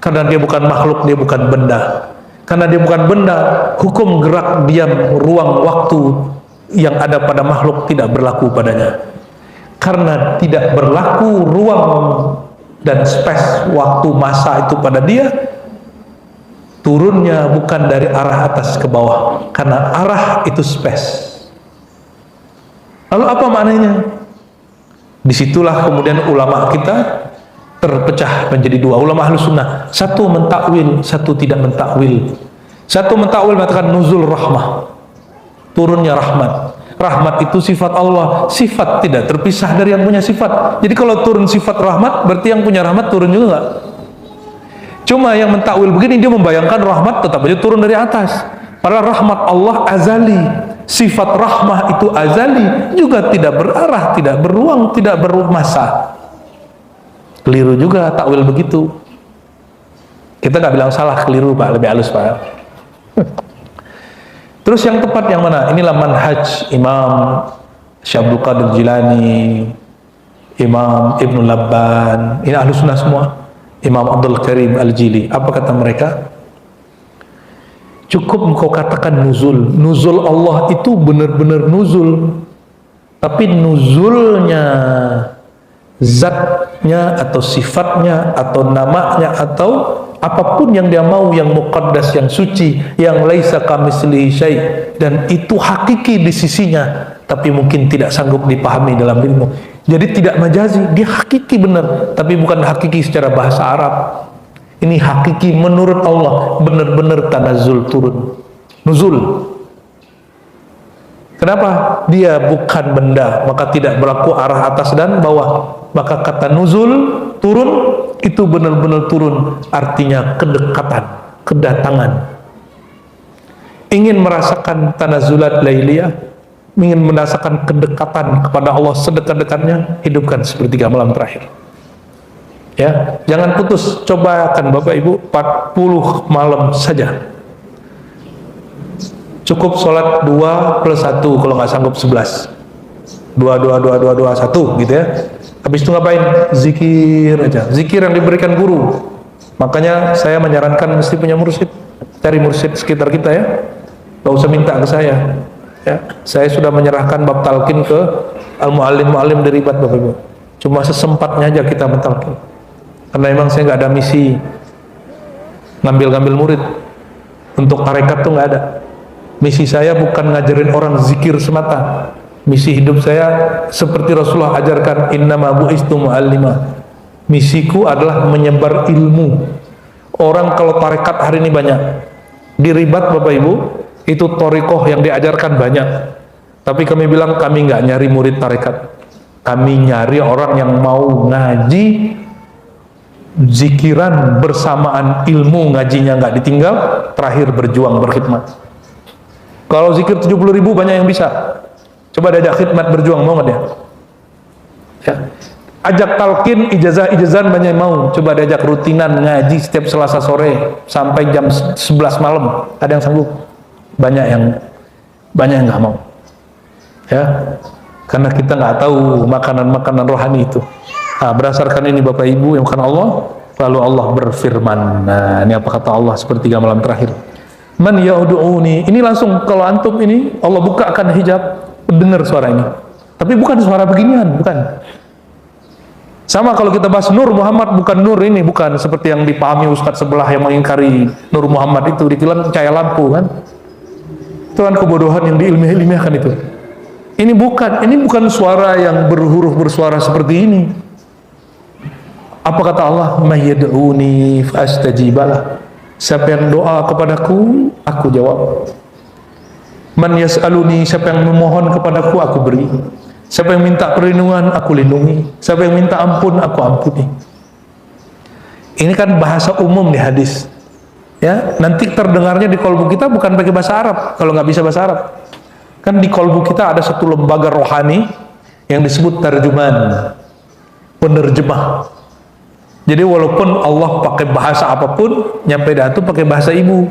A: karena dia bukan makhluk, dia bukan benda. Karena dia bukan benda, hukum gerak diam ruang waktu yang ada pada makhluk tidak berlaku padanya. Karena tidak berlaku ruang dan space, waktu, masa itu pada dia, turunnya bukan dari arah atas ke bawah, karena arah itu space. Lalu apa maknanya? Disitulah kemudian ulama kita terpecah menjadi dua. Ulama Ahlus Sunnah, satu mentakwil, satu tidak mentakwil. Satu mentakwil mengatakan nuzul rahmah, turunnya rahmat. Rahmat itu sifat Allah, sifat tidak terpisah dari yang punya sifat. Jadi kalau turun sifat rahmat, berarti yang punya rahmat turun juga nggak? Cuma yang mentakwil begini, dia membayangkan rahmat tetap aja turun dari atas. Padahal rahmat Allah azali, sifat rahmah itu azali, juga tidak berarah, tidak beruang, tidak bermasa. Keliru juga takwil begitu. Kita nggak bilang salah, keliru Pak, lebih halus Pak. Terus yang tepat yang mana? Inilah manhaj Imam Syekh Abdul Qadir Jilani, Imam Ibnu Labban, ini Ahlus Sunnah semua. Imam Abdul Karim Al-Jili, apa kata mereka? Cukup engkau katakan nuzul. Nuzul Allah itu benar-benar nuzul, tapi nuzulnya, zatnya atau sifatnya atau namanya atau apapun yang dia mau, yang muqaddas, yang suci, yang laisa kamitslihi syai', dan itu hakiki di sisinya, tapi mungkin tidak sanggup dipahami dalam ilmu. Jadi tidak majazi, dia hakiki benar, tapi bukan hakiki secara bahasa Arab. Ini hakiki menurut Allah, benar-benar tanazzul, turun, nuzul. Kenapa? Dia bukan benda, maka tidak berlaku arah atas dan bawah. Maka kata nuzul, turun, itu benar-benar turun, artinya kedekatan, kedatangan. Ingin merasakan tanazzulat lailiyah, ingin merasakan kedekatan kepada Allah sedekat-dekatnya, hidupkan sepertiga malam terakhir. Ya, jangan putus. Cobakan Bapak Ibu 40 malam saja. Cukup sholat 2 plus 1, kalau nggak sanggup 11. 2, 1 gitu ya. Habis itu ngapain? Zikir aja. Zikir yang diberikan guru. Makanya saya menyarankan mesti punya mursyid. Cari mursyid sekitar kita ya. Gak usah minta ke saya. Ya, saya sudah menyerahkan bab talqin ke al-muallim dari Ribat Bapak Ibu. Cuma sesempatnya aja kita mentalqin. Karena memang saya nggak ada misi ngambil murid. Untuk tarekat tuh nggak ada. Misi saya bukan ngajarin orang zikir semata. Misi hidup saya seperti Rasulullah ajarkan, innama bu'istu mu'allima. Misiku adalah menyebar ilmu. Orang kalau tarekat hari ini banyak. Di Ribat Bapak Ibu, itu thariqah yang diajarkan banyak, tapi kami bilang kami nggak nyari murid tarekat, kami nyari orang yang mau ngaji, zikiran bersamaan ilmu, ngajinya nggak ditinggal, terakhir berjuang berkhidmat. Kalau zikir 70.000 banyak yang bisa, coba diajak khidmat berjuang, mau nggak dia? Ya. Ajak talqin ijazah-ijazah banyak yang mau, coba diajak rutinan ngaji setiap Selasa sore sampai jam 11 malam, ada yang sanggup? Banyak yang nggak mau, ya, karena kita nggak tahu makanan rohani itu. Nah, berdasarkan ini Bapak Ibu yang bukan Allah, lalu Allah berfirman. Nah, ini apa kata Allah sepertiga malam terakhir? Man ya'udu'uni. Ini langsung kalau antum ini Allah bukakan hijab, dengar suara ini. Tapi bukan suara beginian, bukan. Sama kalau kita bahas Nur Muhammad, bukan Nur ini, bukan seperti yang dipahami Ustadz sebelah yang mengingkari Nur Muhammad itu dikira cahaya lampu kan. Itu kan kebodohan yang diilmiah-ilmiahkan itu. Ini bukan suara yang berhuruf bersuara seperti ini. Apa kata Allah? Mayyad'uni fa'astajibalah. Siapa yang doa kepadaku, aku jawab. Man yas'aluni, siapa yang memohon kepadaku, aku beri. Siapa yang minta perlindungan, aku lindungi. Siapa yang minta ampun, aku ampuni. Ini kan bahasa umum di hadis. Ya, nanti terdengarnya di kolbu kita bukan pakai bahasa Arab, kalau nggak bisa bahasa Arab. Kan di kolbu kita ada satu lembaga rohani yang disebut tarjuman, penerjemah. Jadi walaupun Allah pakai bahasa apapun, nyampe dah itu pakai bahasa ibu.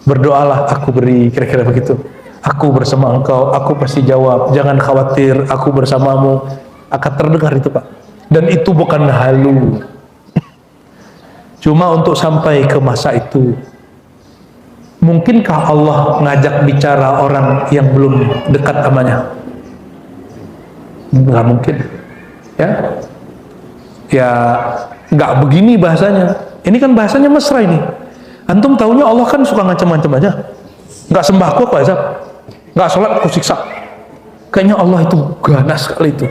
A: Berdoalah, aku beri, kira-kira begitu. Aku bersama engkau, aku pasti jawab. Jangan khawatir, aku bersamamu. Akan terdengar itu, Pak. Dan itu bukan halu. Cuma untuk sampai ke masa itu, mungkinkah Allah ngajak bicara orang yang belum dekat amanya? Nggak mungkin. Ya nggak begini bahasanya. Ini kan bahasanya mesra ini. Antum tahunya Allah kan suka ngancam-ngancam aja. Nggak sembahku apa Azab, nggak sholat aku siksa. Kayaknya Allah itu ganas sekali itu.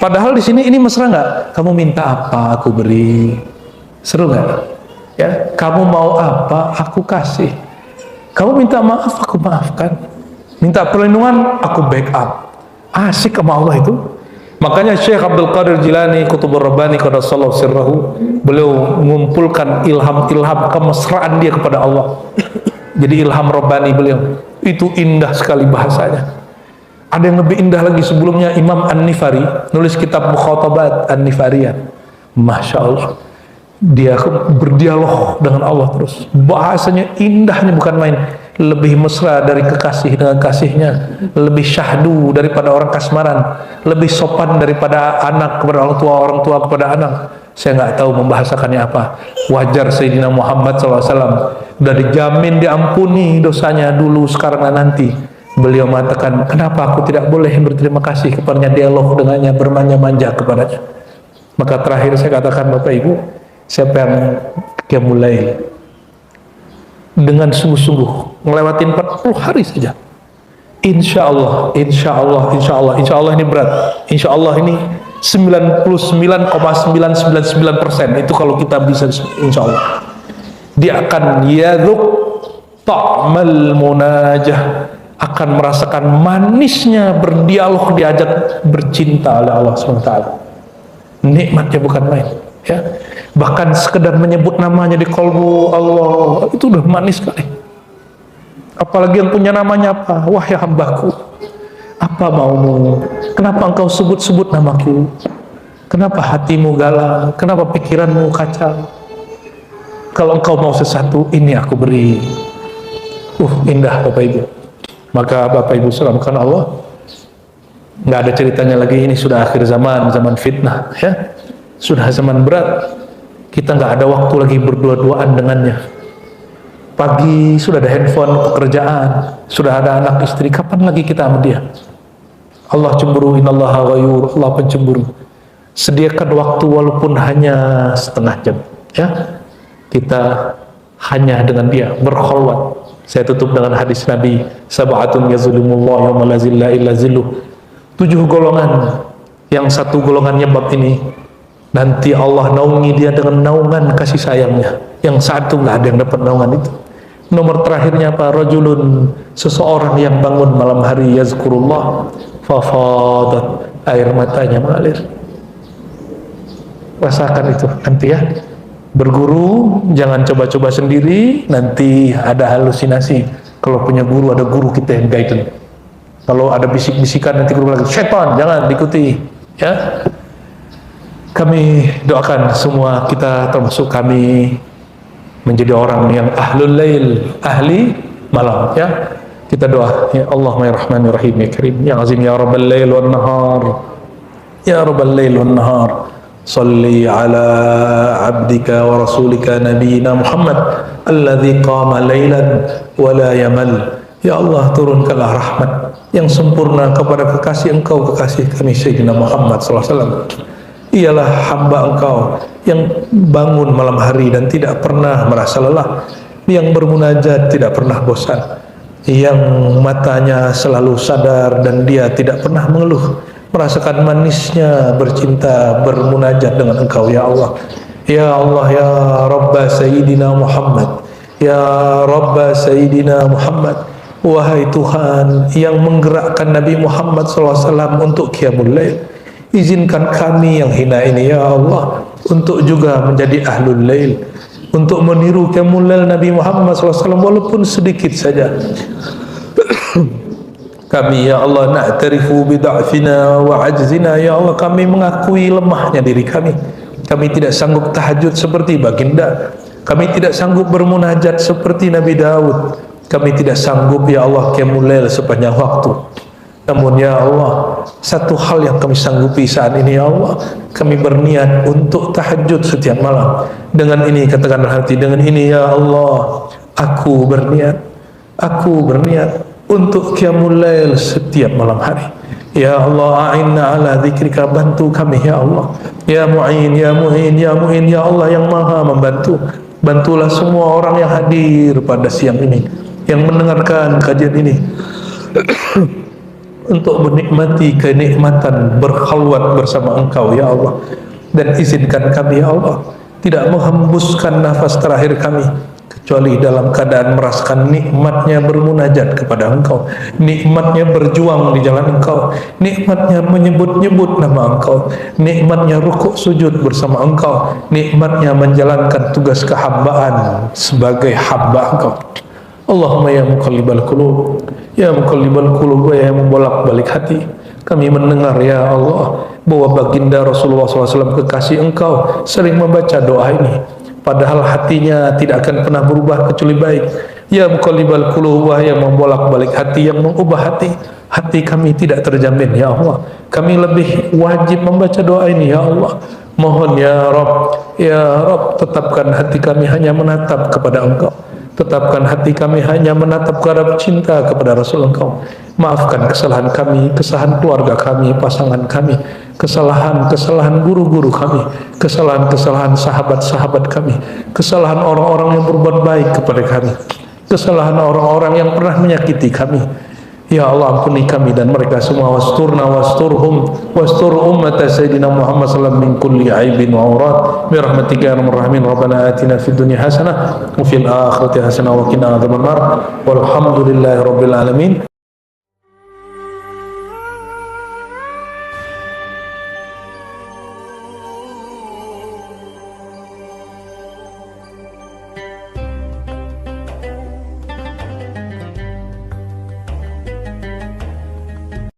A: Padahal di sini ini mesra nggak? Kamu minta apa aku beri. Seru nggak? Ya, kamu mau apa aku kasih. Kamu minta maaf aku maafkan. Minta perlindungan aku backup. Asik sama Allah itu. Makanya Syekh Abdul Qadir Jilani Qutbur Rabbani qaddasallahu sirrahu, beliau mengumpulkan ilham-ilham kemesraan dia kepada Allah. Jadi ilham Rabbani beliau itu indah sekali bahasanya. Ada yang lebih indah lagi sebelumnya. Imam An-Nifari nulis kitab Mukhatabat An-Nifariyah. Masya Allah, dia berdialog dengan Allah terus. Bahasanya indahnya bukan main. Lebih mesra dari kekasih dengan kasihnya, lebih syahdu daripada orang kasmaran, lebih sopan daripada anak kepada orang tua kepada anak. Saya nggak tahu membahasakannya apa. Wajar Sayyidina Muhammad SAW udah dijamin diampuni dosanya dulu, sekarang dan nanti. Beliau mengatakan, kenapa aku tidak boleh berterima kasih kepadanya, dialog dengannya, bermanja-manja kepadanya. Maka terakhir saya katakan, Bapak Ibu, siapa yang qiyamul lail dengan sungguh-sungguh ngelewatin 40 hari saja, insya Allah ini berat, insya Allah ini 99,999% itu kalau kita bisa, insya Allah dia akan yaduk ta'mal munajah, akan merasakan manisnya berdialog, diajak bercinta oleh Allah SWT. Nikmatnya bukan main, ya. Bahkan sekedar menyebut namanya di kolbu Allah itu udah manis sekali. Apalagi yang punya namanya apa? Wahai hambaku, apa maumu? Kenapa engkau sebut-sebut namaku? Kenapa hatimu galau? Kenapa pikiranmu kacau? Kalau engkau mau sesuatu, ini aku beri. Indah Bapak Ibu. Maka Bapak Ibu salamkan Allah, nggak ada ceritanya lagi. Ini sudah akhir zaman, zaman fitnah, ya. Sudah zaman berat. Kita nggak ada waktu lagi berdua-duaan dengannya. Pagi sudah ada handphone, pekerjaan, sudah ada anak istri. Kapan lagi kita sama dia? Allah cemburu, innallaha ghayur, Allah pencemburu. Sediakan waktu walaupun hanya setengah jam, ya. Kita hanya dengan dia, berkholwat. Saya tutup dengan hadis Nabi, sab'atun yazulumullah yawma la zilla illa zilluh. 7 golongan, yang satu golongannya bab ini, nanti Allah naungi dia dengan naungan kasih sayangnya. Yang satu nggak ada yang dapat naungan itu. Nomor terakhirnya apa? Rajulun, seseorang yang bangun malam hari yazkurullah fafadat, air matanya mengalir. Rasakan itu nanti ya. Berguru jangan coba-coba sendiri, nanti ada halusinasi. Kalau punya guru, ada guru kita yang guide. Kalau ada bisik-bisikan nanti guru lagi, setan, jangan diikuti, ya. Kami doakan semua kita, termasuk kami, menjadi orang yang ahlul lail, ahli malam, ya. Kita doa, ya Allah ya Rahman ya Rahim ya Karim ya Azim ya Rabbal lail wan nahar, ya Rabbal lail wan nahar, salli ala abdika wa rasulika nabiyina Muhammad alladhi qama laylan wa la yamal. Ya Allah, turunkanlah rahmat yang sempurna kepada kekasih engkau, kekasih kami Sayyidina Muhammad SAW. Ialah hamba engkau yang bangun malam hari dan tidak pernah merasa lelah, yang bermunajat tidak pernah bosan, yang matanya selalu sadar dan dia tidak pernah mengeluh, merasakan manisnya bercinta, bermunajat dengan engkau, ya Allah. Ya Allah, ya Rabba Sayyidina Muhammad, ya Rabba Sayyidina Muhammad, Wahai Tuhan yang menggerakkan Nabi Muhammad SAW untuk qiyamul lail, izinkan kami yang hina ini ya Allah untuk juga menjadi ahlul lail, untuk meniru qiyamul lail Nabi Muhammad SAW walaupun sedikit saja. Kami ya Allah na'tarifu bid'afina wa ajzina, ya Allah kami mengakui lemahnya diri kami. Kami tidak sanggup tahajud seperti baginda, kami tidak sanggup bermunajat seperti Nabi Daud, kami tidak sanggup ya Allah qiyamul lail sepanjang waktu. Namun ya Allah, satu hal yang kami sanggupi saat ini ya Allah, kami berniat untuk tahajud setiap malam. Dengan ini katakan hati, dengan ini ya Allah, aku berniat untuk qiyamul lail setiap malam hari. Ya Allah, a'inna ala dzikrika, bantu kami ya Allah. Ya Mu'in, ya Mu'in, ya Mu'in, ya Allah yang maha membantu. Bantulah semua orang yang hadir pada siang ini, yang mendengarkan kajian ini untuk menikmati kenikmatan berkhalwat bersama Engkau ya Allah. Dan izinkan kami ya Allah tidak menghembuskan nafas terakhir kami kecuali dalam keadaan merasakan nikmatnya bermunajat kepada Engkau, nikmatnya berjuang di jalan Engkau, nikmatnya menyebut-nyebut nama Engkau, nikmatnya rukuk sujud bersama Engkau, nikmatnya menjalankan tugas kehambaan sebagai hamba Engkau. Allahumma ya muqallibal qulub, ya muqallibal qulub, ya membolak-balik hati, kami mendengar ya Allah bahwa baginda Rasulullah SAW kekasih Engkau sering membaca doa ini, padahal hatinya tidak akan pernah berubah kecuali baik. Ya muqallibal qulub, yang membolak-balik hati, yang mengubah hati kami tidak terjamin ya Allah. Kami lebih wajib membaca doa ini ya Allah. Mohon ya Rabb, tetapkan hati kami hanya menatap kepada Engkau, tetapkan hati kami hanya menatap kepada cinta kepada Rasul Engkau. Maafkan kesalahan kami, kesalahan keluarga kami, pasangan kami, kesalahan guru-guru kami, kesalahan sahabat-sahabat kami, kesalahan orang-orang yang berbuat baik kepada kami, kesalahan orang-orang yang pernah menyakiti kami. Ya Allah, ampuni kami dan mereka semua. Wasturna wasturhum wastur ummata sayyidina Muhammad sallallahu min kulli aibin wa aurat bi rahmatika ya arhamar rahimin. Rabbana atina fid dunya hasanah wa fil akhirati hasanah wa qina adzabannar. Walhamdulillahi rabbil alamin.